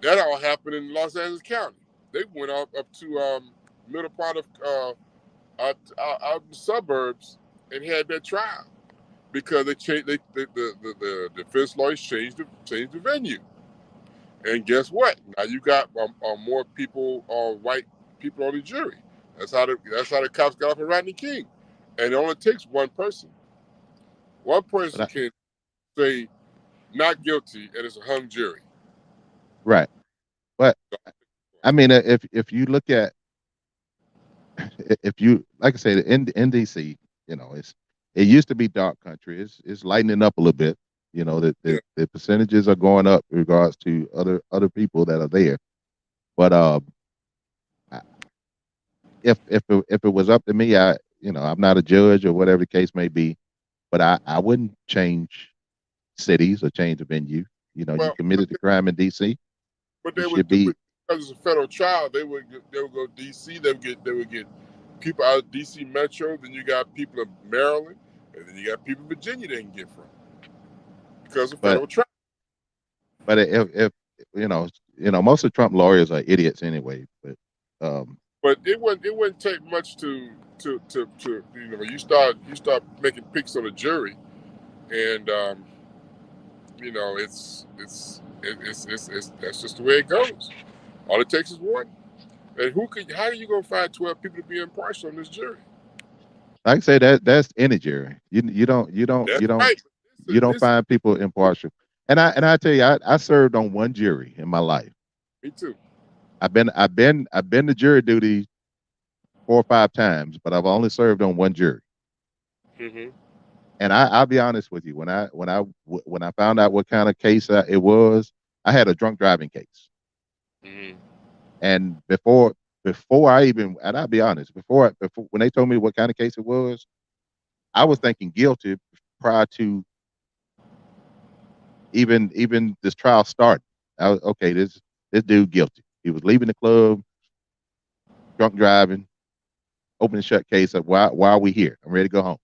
Speaker 3: that all happened in Los Angeles County. They went up to middle part of out in the suburbs and had that trial because they changed the defense lawyers changed the venue. And guess what? Now you got more people, white people on the jury. That's how the cops got off of Rodney King. And it only takes one person. One person can say not guilty, and it's a hung jury.
Speaker 2: Right. But I mean, if you look at, if you, like I said, in DC, you know, it used to be dark country. It's lightening up a little bit. You know, the percentages are going up in regards to other people that are there. But if it was up to me, I'm not a judge or whatever the case may be, but I wouldn't change cities or change the venue. You know, you committed the crime in DC.
Speaker 3: But they would be, because it's a federal trial. They would go DC. They would get people out of DC Metro. Then you got people in Maryland, and then you got people in Virginia they can get from because of federal trial.
Speaker 2: But if most of Trump lawyers are idiots anyway.
Speaker 3: But it wouldn't take much to you start making picks on the jury, and it's that's just the way it goes. All it takes is one. And how are you gonna find 12 people to be impartial on this jury?
Speaker 2: Like I say, that's any jury. You don't find people impartial. And I tell you, I served on one jury in my life.
Speaker 3: Me too.
Speaker 2: I've been to jury duty 4 or 5 times, but I've only served on one jury.
Speaker 3: Mm-hmm.
Speaker 2: And I'll be honest with you, when I found out what kind of case it was, I had a drunk driving case.
Speaker 3: Mm-hmm.
Speaker 2: And before I even, and I'll be honest, before when they told me what kind of case it was, I was thinking guilty prior to even this trial started. I was, okay, this dude guilty. He was leaving the club, drunk driving, open and shut case of why are we here? I'm ready to go home.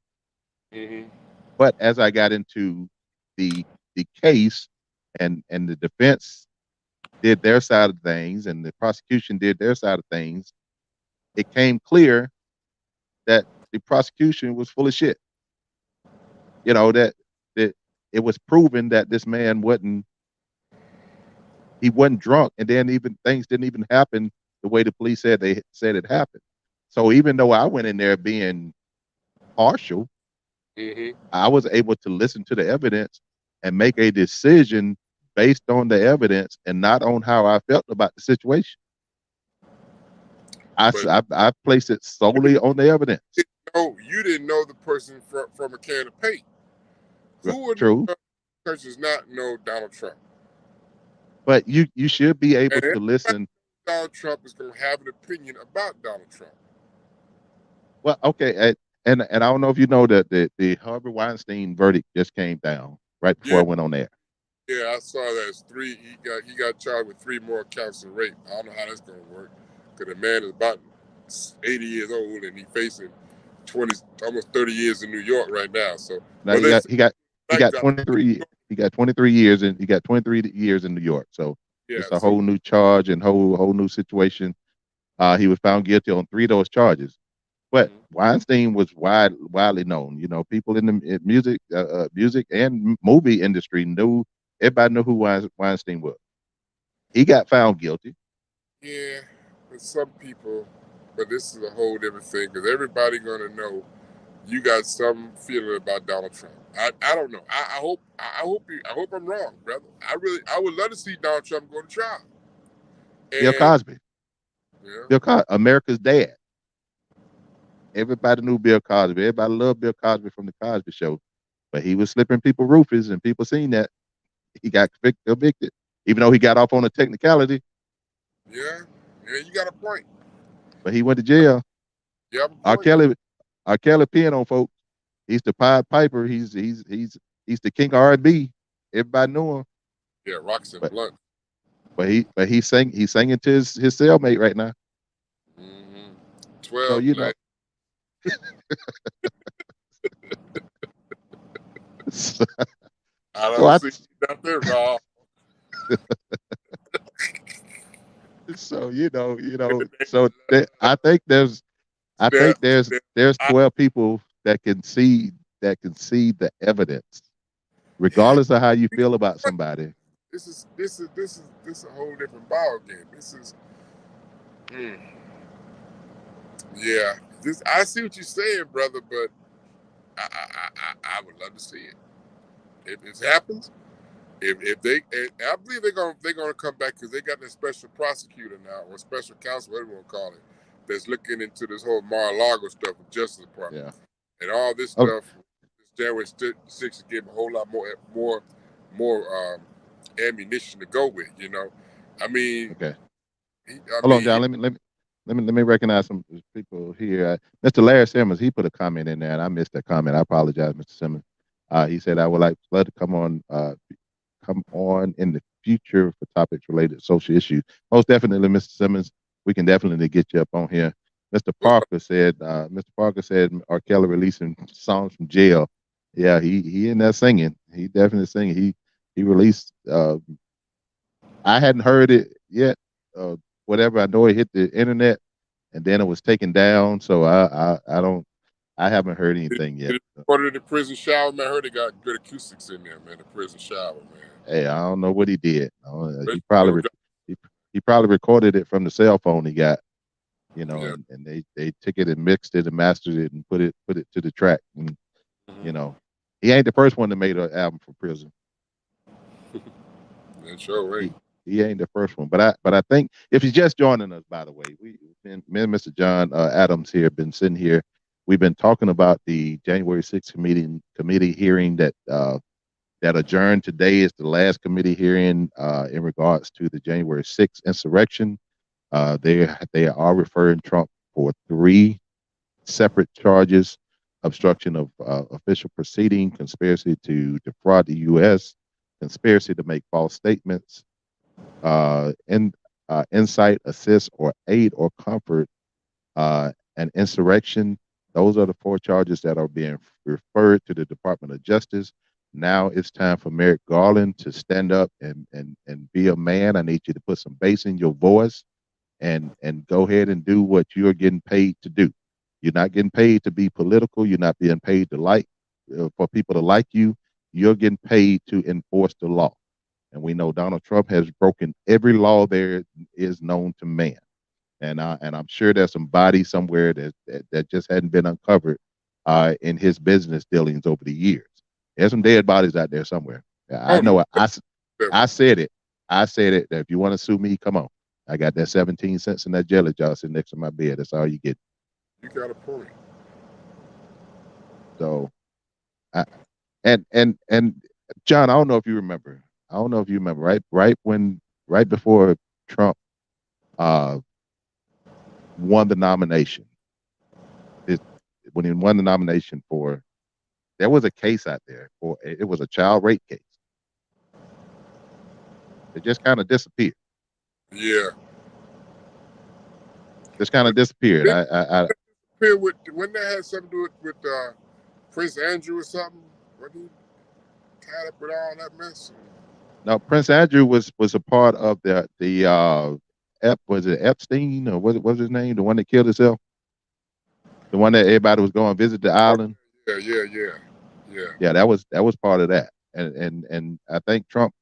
Speaker 3: Mm-hmm.
Speaker 2: But as I got into the case and the defense did their side of things and the prosecution did their side of things, it came clear that the prosecution was full of shit. You know, that it was proven that this man wasn't drunk, and then even things didn't even happen the way the police said it happened. So even though I went in there being partial,
Speaker 3: mm-hmm.
Speaker 2: I was able to listen to the evidence and make a decision based on the evidence and not on how I felt about the situation. I placed it solely on the evidence.
Speaker 3: You didn't know the person from a can of paint. Who would
Speaker 2: True.
Speaker 3: does not know Donald Trump?
Speaker 2: But you should be able to listen.
Speaker 3: Donald Trump is going to have an opinion about Donald Trump.
Speaker 2: Well, okay, and I don't know if you know that the Harvey Weinstein verdict just came down right before I went on there.
Speaker 3: Yeah, I saw that. It's 3. He got charged with 3 more counts of rape. I don't know how that's going to work because the man is about 80 years old and he's facing almost 30 years in New York right now. So
Speaker 2: now he got 23. He got 23 years and he got 23 years in New York. So it's a whole new charge and whole new situation. He was found guilty on 3 of those charges. But Weinstein was widely known. You know, people in the music and movie industry everybody knew who Weinstein was. He got found guilty.
Speaker 3: Yeah, with some people, but this is a whole different thing because everybody gonna know you got some feeling about Donald Trump. I don't know. I hope I'm wrong, brother. I would love to see Donald Trump go to trial.
Speaker 2: Bill Cosby.
Speaker 3: Yeah.
Speaker 2: Bill Cosby, America's dad. Everybody knew Bill Cosby. Everybody loved Bill Cosby from the Cosby Show, but he was slipping people roofies, and people seen that. he got convicted, even though he got off on a technicality.
Speaker 3: Yeah, you got a point.
Speaker 2: But he went to jail.
Speaker 3: You have a
Speaker 2: R.
Speaker 3: point.
Speaker 2: Kelly peeing on folks. He's the Pied Piper. He's the king of R&B. Everybody knew him.
Speaker 3: Yeah, Roxanne Blunt.
Speaker 2: But he's singing to his cellmate right now.
Speaker 3: 12.
Speaker 2: So you know.
Speaker 3: I don't see nothing wrong.
Speaker 2: So you know. So I think there's 12 people that can see the evidence, regardless of how you feel about somebody.
Speaker 3: This is a whole different ball game. This is, yeah. I see what you're saying, brother, but I would love to see it. If it happens, if they, I believe they're gonna come back because they got a special prosecutor now, or special counsel, whatever you want to call it, that's looking into this whole Mar-a-Lago stuff with Justice Department, and all this stuff. January 6th is giving a whole lot more ammunition to go with. You know, I mean.
Speaker 2: Okay. Hold on, John. Let me recognize some people here. Mr. Larry Simmons, he put a comment in there, and I missed that comment. I apologize, Mr. Simmons. He said, "I would like Flood to come on in the future for topics related to social issues." Most definitely, Mr. Simmons. We can definitely get you up on here. Mr. Parker said, R. Kelly releasing songs from jail. Yeah, he in there singing. He definitely singing. He released. I hadn't heard it yet. Whatever, I know it hit the internet, and then it was taken down. So I haven't heard anything yet.
Speaker 3: Recorded in the prison shower, man. I heard they got good acoustics in there, man. The prison shower, man.
Speaker 2: Hey, I don't know what he did. He probably recorded it from the cell phone he got, you know, and they took it and mixed it and mastered it and put it to the track. And you know, he ain't the first one that made an album from prison.
Speaker 3: That's sure right.
Speaker 2: He ain't the first one, but I think if he's just joining us, by the way, me and Mr. John Adams here been sitting here. We've been talking about the January 6th committee hearing that adjourned today. Is the last committee hearing in regards to the January 6th insurrection. They are referring Trump for 3 separate charges: obstruction of official proceeding, conspiracy to defraud the U.S., conspiracy to make false statements, insight, assist, or aid or comfort, and insurrection. Those are the 4 charges that are being referred to the Department of Justice. Now it's time for Merrick Garland to stand up and be a man. I need you to put some bass in your voice and go ahead and do what you're getting paid to do. You're not getting paid to be political. You're not being paid to for people to like you. You're getting paid to enforce the law. And we know Donald Trump has broken every law there is known to man. And I'm sure there's some bodies somewhere that just hadn't been uncovered in his business dealings over the years. There's some dead bodies out there somewhere. I know. I said it. That if you want to sue me, come on. I got that 17 cents in that jelly jar sitting next to my bed. That's all you get.
Speaker 3: You got a point.
Speaker 2: So, and John, I don't know if you remember. Right before Trump won the nomination. When he won the nomination there was a case out there it was a child rape case. It just kind of disappeared.
Speaker 3: Yeah.
Speaker 2: Just kind of disappeared.
Speaker 3: When that had something to do with Prince Andrew or something? When he tied up with all that mess?
Speaker 2: No, Prince Andrew was a part of was it Epstein or what was his name? The one that killed himself? The one that everybody was going to visit the island? Yeah, that was part of that. And I think Trump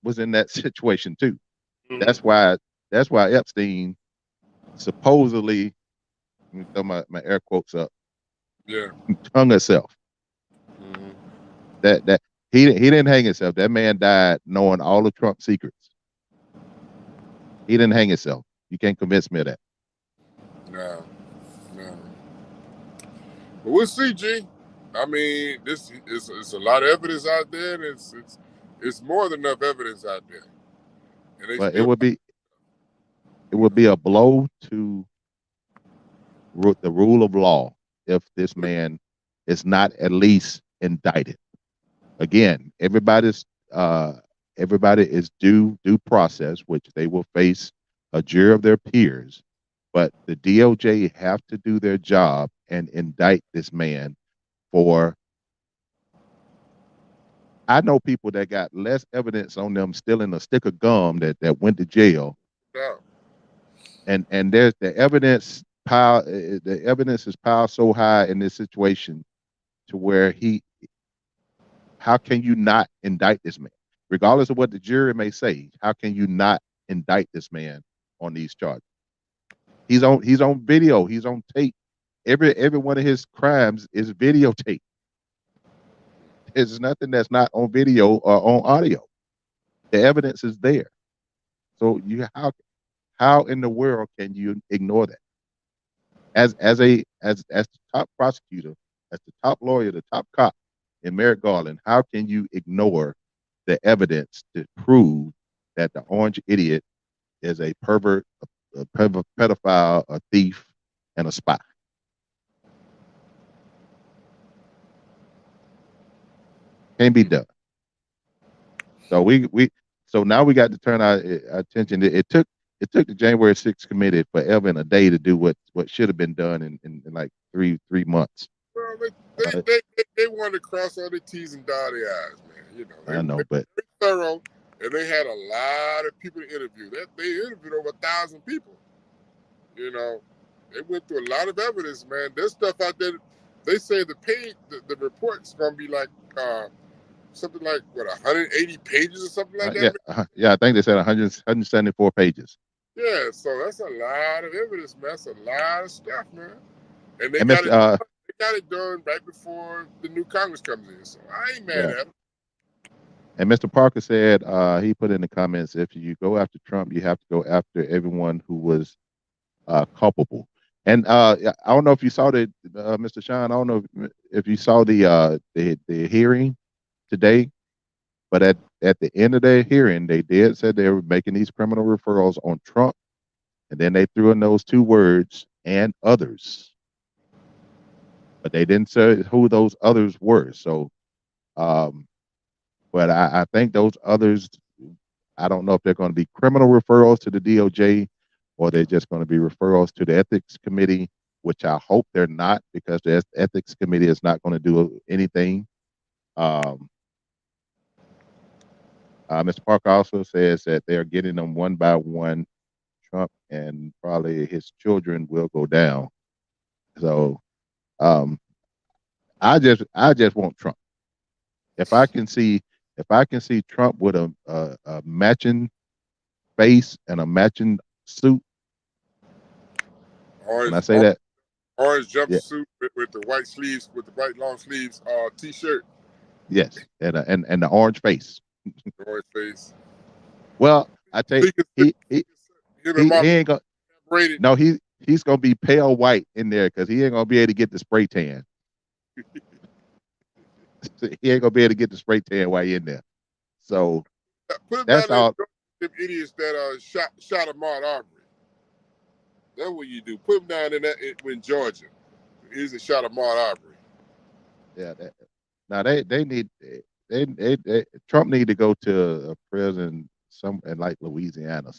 Speaker 2: was in that situation too. Mm-hmm. That's why Epstein supposedly, let me throw my air quotes up.
Speaker 3: Yeah.
Speaker 2: Hung herself. Mm-hmm. That he didn't hang himself. That man died knowing all of Trump's secrets. He didn't hang himself. You can't convince me of that.
Speaker 3: No. But we'll see, G. I mean, this is a lot of evidence out there. And it's It's more than enough evidence out there, and they
Speaker 2: But
Speaker 3: still.
Speaker 2: it would be a blow to the rule of law if this man is not at least indicted. Again, everybody is due process, which they will face a jury of their peers. But the DOJ have to do their job and indict this man for. I know people that got less evidence on them stealing a stick of gum that went to jail,
Speaker 3: Yeah.
Speaker 2: and there's the evidence pile. The evidence is piled so high in this situation to where how can you not indict this man, regardless of what the jury may say? How can you not indict this man on these charges? He's on video. He's on tape. Every one of his crimes is videotape. There's nothing that's not on video or on audio. The evidence is there. So how in the world can you ignore that? As the top prosecutor, as the top lawyer, the top cop in Merrick Garland, how can you ignore the evidence to prove that the orange idiot is a pervert, a pedophile, a thief, and a spy? Can't be done. So so now we got to turn our attention. It took the January 6th committee forever and a day to do what should have been done in like three months.
Speaker 3: Well, they wanted to cross all their T's and dot their I's, man. You know,
Speaker 2: I know, but
Speaker 3: they were thorough, and they had a lot of people to interview. They interviewed over 1,000 people. You know, they went through a lot of evidence, man. There's stuff out there. They say the report's gonna be like something like 180 pages or something like that.
Speaker 2: Yeah, I think they said 174 pages.
Speaker 3: Yeah, so that's a lot of evidence, man. That's a lot of stuff, man. And they got it done right before the new Congress comes in. So I ain't mad at them.
Speaker 2: And Mr. Parker said, he put in the comments, if you go after Trump, you have to go after everyone who was culpable. And I don't know if you saw Mr. Sean, I don't know if you saw the hearing today, but at the end of their hearing, they said they were making these criminal referrals on Trump, and then they threw in those two words, and others. But they didn't say who those others were. So, but I think those others, I don't know if they're going to be criminal referrals to the DOJ or they're just going to be referrals to the ethics committee, which I hope they're not, because the ethics committee is not going to do anything. Mr. Parker also says that they're getting them one by one. Trump and probably his children will go down. So I just want Trump. If I can see Trump with a matching face and a matching suit, can I say that?
Speaker 3: Orange jumpsuit with the white sleeves, with the white long sleeves, t-shirt.
Speaker 2: Yes, and the orange face.
Speaker 3: The orange face.
Speaker 2: Well, I tell you, he ain't gonna. No, he's gonna be pale white in there because he ain't gonna be able to get the spray tan. He ain't gonna be able to get the spray tan while he in there. So that's all.
Speaker 3: Them idiots that shot Ahmaud Arbery. That's what you do. Put him down in Georgia. He's a shot Ahmaud Arbery.
Speaker 2: Yeah. Now they need Trump need to go to a prison in like Louisiana.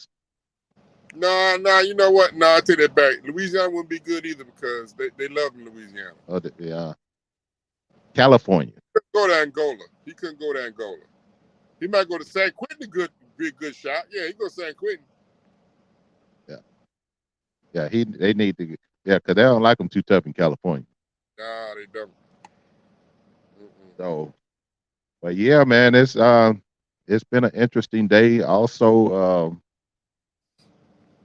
Speaker 3: No, you know what? No, I take that back. Louisiana wouldn't be good either because they love in Louisiana.
Speaker 2: Oh, yeah. California.
Speaker 3: He couldn't go to Angola. He couldn't go to Angola. He might go to San Quentin. Be a good shot. Yeah, he go to San Quentin.
Speaker 2: Yeah, they need to. Yeah, because they don't like him too tough in California.
Speaker 3: Nah, they don't.
Speaker 2: So, but yeah, man, it's been an interesting day. Also,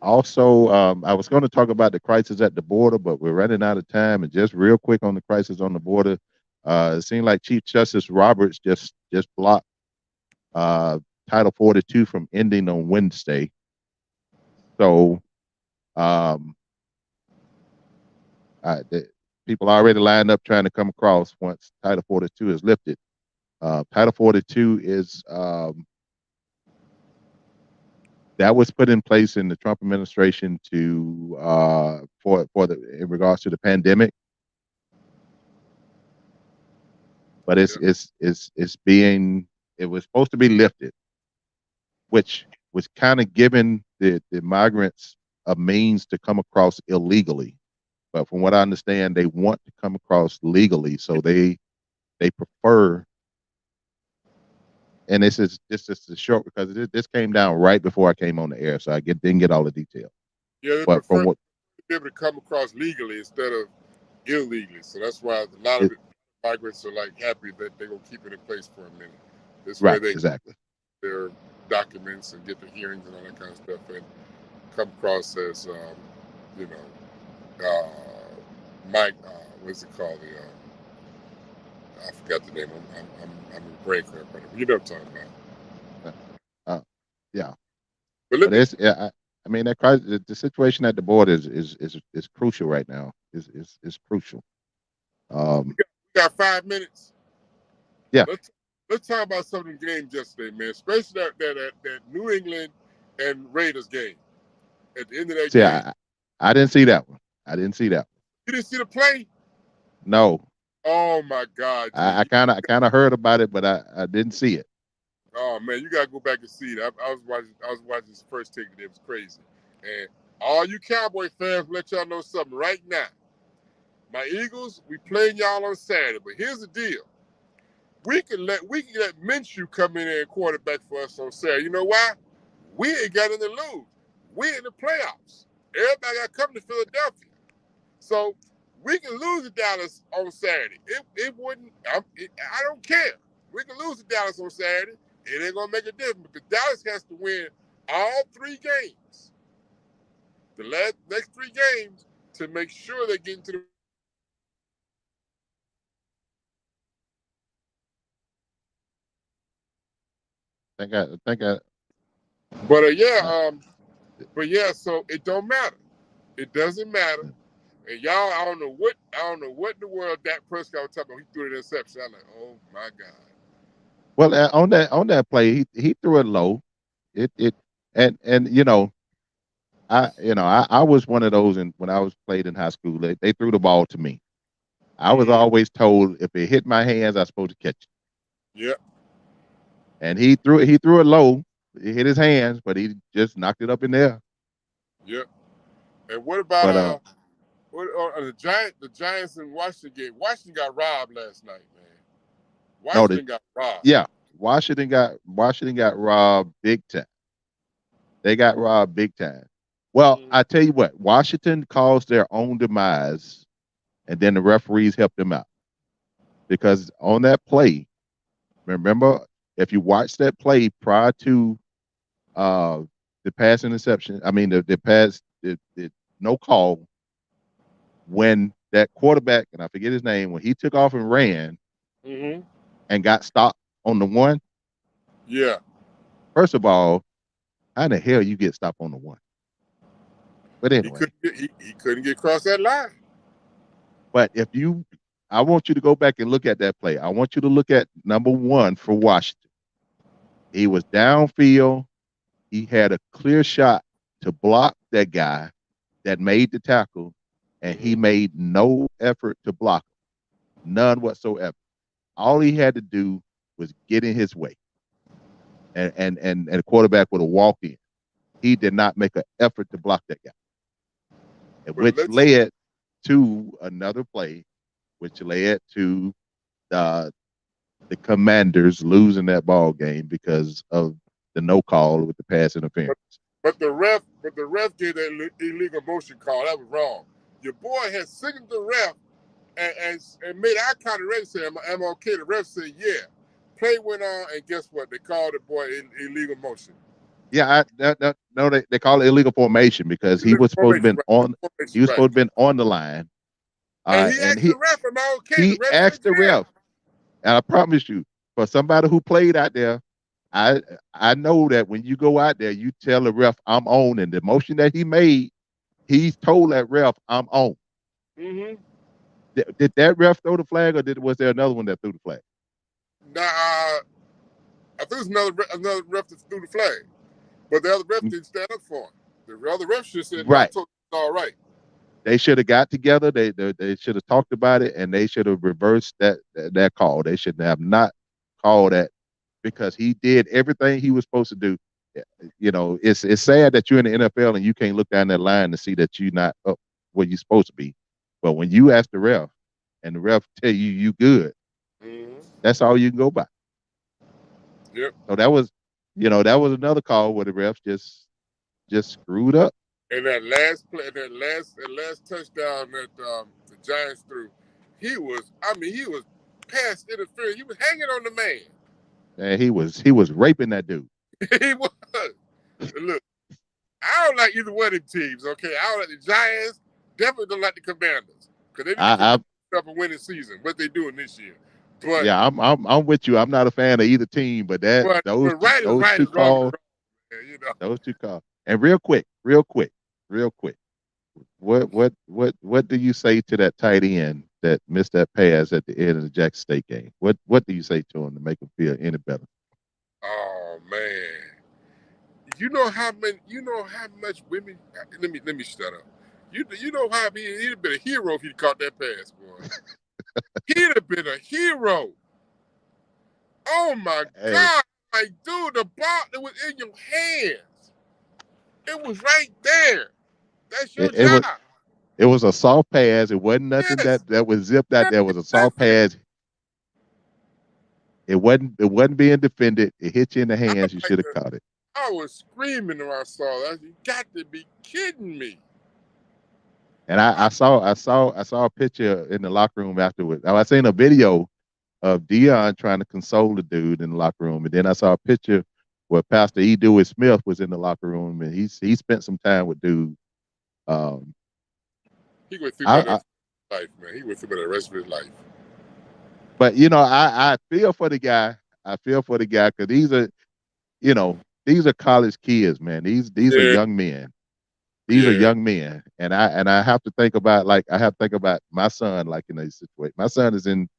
Speaker 2: I was going to talk about the crisis at the border, but we're running out of time. And just real quick on the crisis on the border, it seemed like Chief Justice Roberts just blocked Title 42 from ending on Wednesday. So, people already lined up trying to come across once Title 42 is lifted. Title 42 is that was put in place in the Trump administration to for the in regards to the pandemic, but it's being it was supposed to be lifted, which was kind of giving the migrants a means to come across illegally. But from what I understand, they want to come across legally, so they prefer. And this is a short because this came down right before I came on the air, so didn't get all the details.
Speaker 3: Yeah, they
Speaker 2: but
Speaker 3: prefer
Speaker 2: from what
Speaker 3: to be able to come across legally instead of illegally. So that's why a lot of migrants are like happy that they're gonna keep it in place for a minute. This way
Speaker 2: right,
Speaker 3: they
Speaker 2: exactly.
Speaker 3: their documents and get the hearings and all that kind of stuff and come across as Mike. What's it called? I forgot the name. I'm a brain cramp right now. You know what I'm talking about.
Speaker 2: Yeah.
Speaker 3: But
Speaker 2: it's I mean that the situation at the border is crucial right now. Is crucial.
Speaker 3: We got 5 minutes.
Speaker 2: Yeah.
Speaker 3: Let's talk about some of the games yesterday, man. Especially that New England and Raiders game. At the end of that game.
Speaker 2: I didn't see that one. You
Speaker 3: didn't see the play?
Speaker 2: No.
Speaker 3: Oh my God!
Speaker 2: I kind of heard about it, but I didn't see it.
Speaker 3: Oh man, you gotta go back and see it. I was watching this first take, and it was crazy. And all you Cowboy fans, let y'all know something right now. My Eagles, we playing y'all on Saturday, but here's the deal: we can let Minshew come in there and quarterback for us on Saturday. You know why? We ain't got anything to lose. We in the playoffs. Everybody got to come to Philadelphia, so we can lose to Dallas on Saturday. It wouldn't. I don't care. We can lose to Dallas on Saturday. It ain't gonna make a difference because Dallas has to win all 3 games, the next 3 games, to make sure they get into the. But yeah, so it don't matter. It doesn't matter. And y'all, I don't know what in the world Dak Prescott was talking about. He threw an interception. I'm like, oh my God.
Speaker 2: Well, on that play, he threw it low. And I was one of those, and when I was played in high school, they threw the ball to me. I was always told if it hit my hands, I was supposed to catch it.
Speaker 3: Yeah.
Speaker 2: And he threw it low. It hit his hands, but he just knocked it up in there.
Speaker 3: Yeah. And what about the Giants in Washington game? Washington got robbed last night, man. Washington got robbed.
Speaker 2: Yeah, Washington got robbed big time. They got robbed big time. Well, I tell you what, Washington caused their own demise, and then the referees helped them out. Because on that play, remember, if you watch that play prior to the pass interception, I mean the pass, the no call, when that quarterback, and I forget his name, when he took off and ran and got stopped on the 1.
Speaker 3: Yeah.
Speaker 2: First of all, how in the hell you get stopped on the 1? But anyway,
Speaker 3: he couldn't get across that line.
Speaker 2: But I want you to go back and look at that play. I want you to look at number 1 for Washington. He was downfield. He had a clear shot to block that guy that made the tackle, and he made no effort to block him. None whatsoever. All he had to do was get in his way. And the quarterback would have walked in. He did not make an effort to block that guy. Which led to another play, which led to the Commanders losing that ball game because of the no call with the pass interference.
Speaker 3: But the ref gave that illegal motion call. That was wrong. Your boy had signaled the ref and made eye contact and said, "I'm okay." The ref said, "Yeah." Play went on, and guess what? They called the boy illegal motion.
Speaker 2: Yeah, they call it illegal formation because he was supposed to been on. He was supposed to been on the line.
Speaker 3: And he asked the ref, "Am I okay?"
Speaker 2: He asked the ref, and I promise you, for somebody who played out there, I know that when you go out there, you tell the ref, "I'm on," and the motion that he made, he told that ref, "I'm on."
Speaker 3: Mm-hmm.
Speaker 2: Did that ref throw the flag, or was there another one that threw the flag?
Speaker 3: Now, I think it was another ref that threw the flag, but the other ref didn't stand up for him. The other ref just said, "No, I
Speaker 2: Right.
Speaker 3: told you it's all right."
Speaker 2: They should have got together. They should have talked about it, and they should have reversed that call. They should have not called that because he did everything he was supposed to do. You know, it's sad that you're in the NFL and you can't look down that line to see that you're not up where you're supposed to be. But when you ask the ref and the ref tell you good, that's all you can go by.
Speaker 3: Yep.
Speaker 2: So that was another call where the refs just screwed up.
Speaker 3: And that last play, that last touchdown that the Giants threw, he was pass interference. He was hanging on the man.
Speaker 2: And he was raping that dude.
Speaker 3: He was. Look, I don't like either one of them teams. Okay, I don't like the Giants. Definitely don't like the Commanders because they need to up a winning season. What they doing this year? But
Speaker 2: yeah, I'm with you. I'm not a fan of either team, but those two calls, those two calls. And real quick, what do you say to that tight end that missed that pass at the end of the Jackson State game? What do you say to him to make him feel any better?
Speaker 3: Oh man, you know how much women. Let me shut up. You know how he'd have been a hero if he'd caught that pass, boy. He'd have been a hero. Oh my God! Like, dude, the ball that was in your hands, it was right there. That's your job.
Speaker 2: It was a soft pass. It wasn't nothing that was zipped out there. It was a soft pass. It wasn't being defended. It hit you in the hands. You should have caught it.
Speaker 3: I was screaming when I saw that. You got to be kidding me.
Speaker 2: And I saw a picture in the locker room afterwards. I seen a video of Deion trying to console the dude in the locker room, and then I saw a picture where Pastor E. Dewey Smith was in the locker room, and he spent some time with dude.
Speaker 3: He went through that life, man. He went through the rest of his life.
Speaker 2: But I feel for the guy. I feel for the guy because these are college kids, man. These are young men. These are young men, and I have to think about my son, like in this situation. My son is in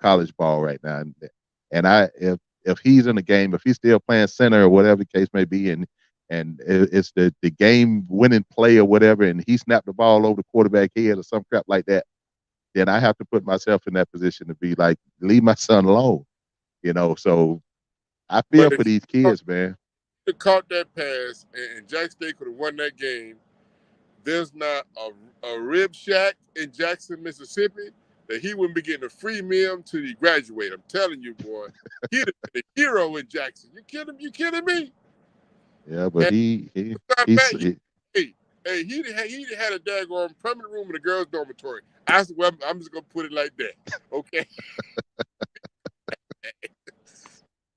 Speaker 2: college ball right now, and if he's in the game, if he's still playing center or whatever the case may be, and it's the game winning play or whatever, and he snapped the ball over the quarterback head or some crap like that, then I have to put myself in that position to be like, leave my son alone, So I feel for these kids, man.
Speaker 3: If he caught that pass and Jackson State could have won that game, there's not a rib shack in Jackson, Mississippi that he wouldn't be getting a free meal until he graduated. I'm telling you, boy, he'd have been a hero in Jackson. You kidding me?
Speaker 2: Yeah, but he
Speaker 3: he'd had a daggone permanent room in the girls' dormitory. I'm just gonna put it like that, okay?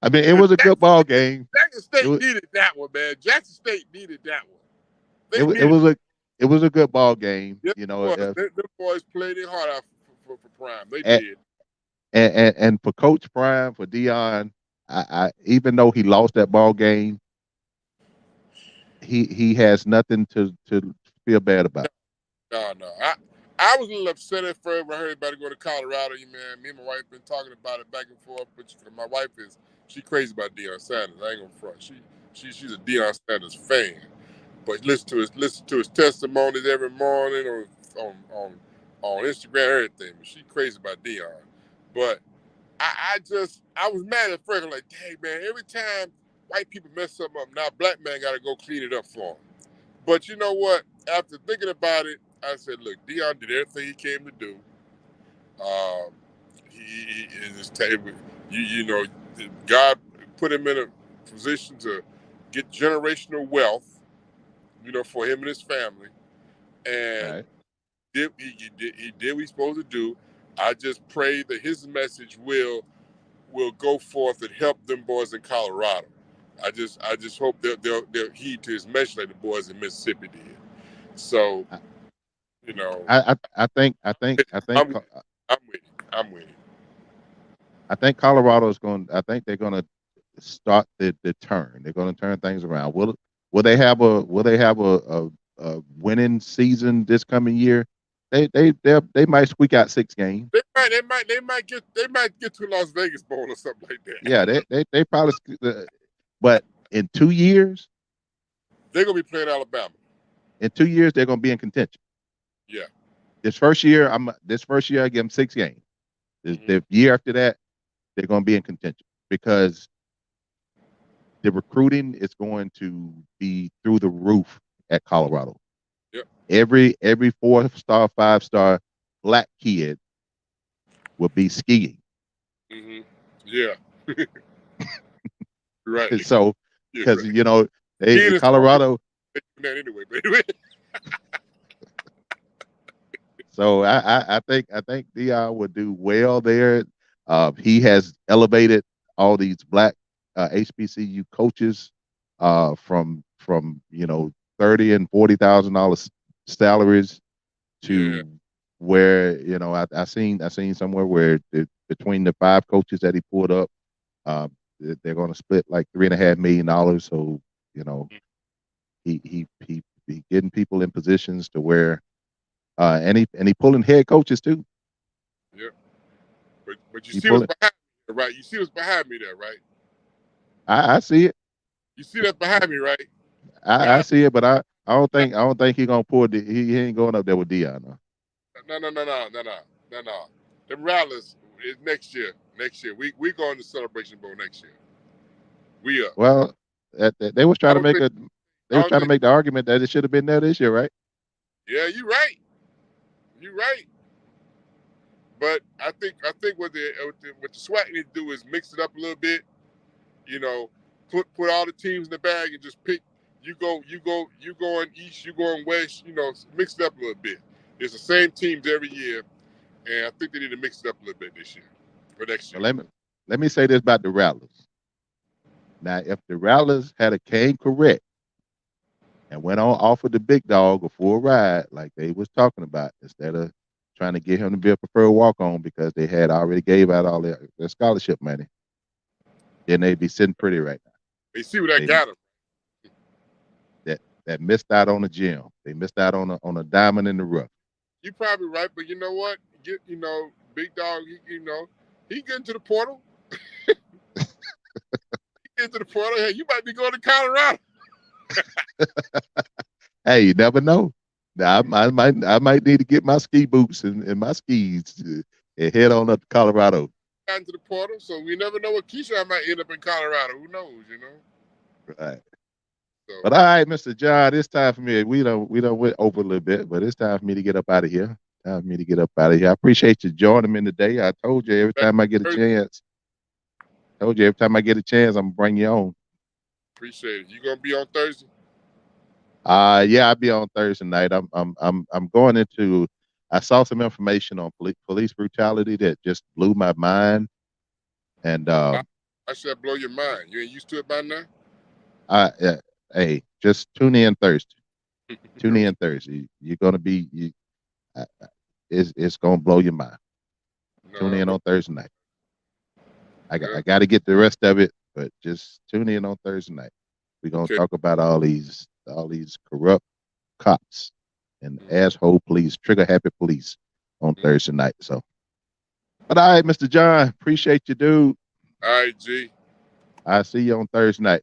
Speaker 2: I mean, it was a good ball game.
Speaker 3: Jackson State needed that one, man. Jackson State needed that one.
Speaker 2: It was a good ball game.
Speaker 3: Yep, the boys played their heart out for Prime. They did.
Speaker 2: And for Coach Prime, for Deion, I even though he lost that ball game, he has nothing to feel bad about.
Speaker 3: No. I was a little upset at first when I heard about it go to Colorado. Man, me and my wife been talking about it back and forth. But my wife she crazy about Deion Sanders. I ain't gonna front. She's a Deion Sanders fan. But listen to his testimonies every morning on Instagram, everything. But she crazy about Deion. But I was mad at first. I'm like, dang man, every time white people mess something up, now black man got to go clean it up for him. But you know what? After thinking about it, I said, look, Deion did everything he came to do. He in his table, God put him in a position to get generational wealth, for him and his family, and he did what he's supposed to do. I just pray that his message will go forth and help them boys in Colorado. I just hope they'll heed to his message like the boys in Mississippi did. So,
Speaker 2: I think
Speaker 3: I'm with you.
Speaker 2: I think Colorado's going. I think they're going to start the turn. They're going to turn things around. Will they have a winning season this coming year? They might squeak out 6 games.
Speaker 3: They They might get to Las Vegas Bowl or something like that.
Speaker 2: Yeah, they probably. But in 2 years,
Speaker 3: They're gonna be playing Alabama.
Speaker 2: in 2 years they're gonna be in contention.
Speaker 3: Yeah.
Speaker 2: This first year, I give them 6 games. The year after that, they're gonna be in contention because the recruiting is going to be through the roof at Colorado.
Speaker 3: Yep.
Speaker 2: Every 4-star, 5-star black kid will be skiing.
Speaker 3: Yeah. Right.
Speaker 2: So because they Colorado.
Speaker 3: Anyway.
Speaker 2: So I think Deion would do well there. He has elevated all these black HBCU coaches from $30,000 and $40,000 salaries to where I seen somewhere where between the 5 coaches that he pulled up, they're going to split like $3.5 million. So he getting people in positions to where and he pulling head coaches too.
Speaker 3: Yeah, but you see what's behind me, right? You see what's behind me there, right?
Speaker 2: I see it.
Speaker 3: You see that behind me, right?
Speaker 2: I see it, but I don't think he's gonna pull he ain't going up there with Deion.
Speaker 3: No. The Rattlers is next year. We going to Celebration Bowl next year. We are.
Speaker 2: Well, they was trying to make the argument that it should have been there this year, right?
Speaker 3: Yeah, you're right. But I think what the SWAC need to do is mix it up a little bit. Put all the teams in the bag and just pick. You going east, you going west. Mix it up a little bit. It's the same teams every year, and I think they need to mix it up a little bit this year or next year.
Speaker 2: Well, let me say this about the Rattlers. Now, if the Rattlers came correct and went on offered the big dog a full ride like they was talking about, instead of trying to get him to be a preferred walk-on because they had already gave out all their scholarship money, then they'd be sitting pretty right now.
Speaker 3: They see what I got them.
Speaker 2: That missed out on the gym. They missed out on a diamond in the rough.
Speaker 3: You're probably right, but you know what? Big dog, he get into the portal. Hey, you might be going to Colorado.
Speaker 2: Hey, you never know. Now, I might need to get my ski boots and my skis and head on up to Colorado.
Speaker 3: Into the portal, so we never know what Keyshawn might end up in Colorado. Who knows,
Speaker 2: Right. So. But all right, Mr. John, it's time for me. We don't went over a little bit, but it's time for me to get up out of here. I appreciate you joining me today. I told you every time I get a chance. I'm gonna bring you on.
Speaker 3: Appreciate it. You gonna be on Thursday?
Speaker 2: Yeah, I'll be on Thursday night. I'm going into. I saw some information on police brutality that just blew my mind, and
Speaker 3: I should blow your mind. You ain't used to it by now.
Speaker 2: Hey, just tune in Thursday. You're gonna be. It's gonna blow your mind. Tune in on Thursday night. I got to get the rest of it, but just tune in on Thursday night. We're gonna talk about all these corrupt cops and asshole police, trigger happy police on Thursday night. So, but all right, Mr. John, appreciate you, dude.
Speaker 3: All right, G.
Speaker 2: I'll see you on Thursday night.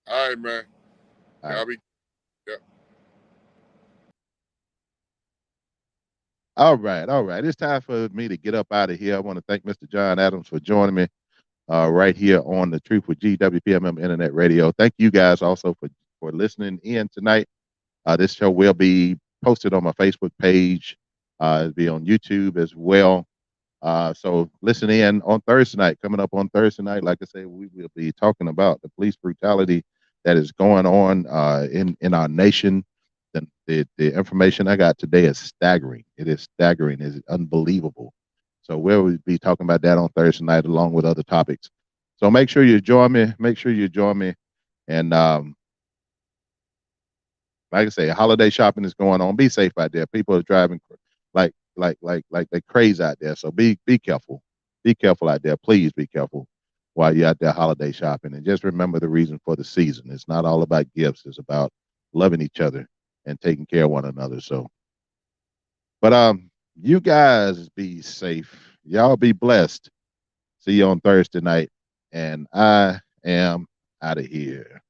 Speaker 3: All right, man.
Speaker 2: All right. All right. It's time for me to get up out of here. I want to thank Mr. John Adams for joining me right here on the Truth with G, WPMM Internet Radio. Thank you guys also for listening in tonight. This show will be posted on my Facebook page. It'll be on YouTube as well. So listen in on Thursday night. Coming up on Thursday night, like I say, we will be talking about the police brutality that is going on in our nation. The information I got today is staggering. It is staggering. It's unbelievable. So we'll be talking about that on Thursday night along with other topics. So make sure you join me. And like I say, holiday shopping is going on. Be safe out there. People are driving like they crazy out there. So be careful. Be careful out there. Please be careful while you're out there holiday shopping. And just remember the reason for the season. It's not all about gifts. It's about loving each other and taking care of one another. So, but You guys be safe. Y'all be blessed. See you on Thursday night. And I am out of here.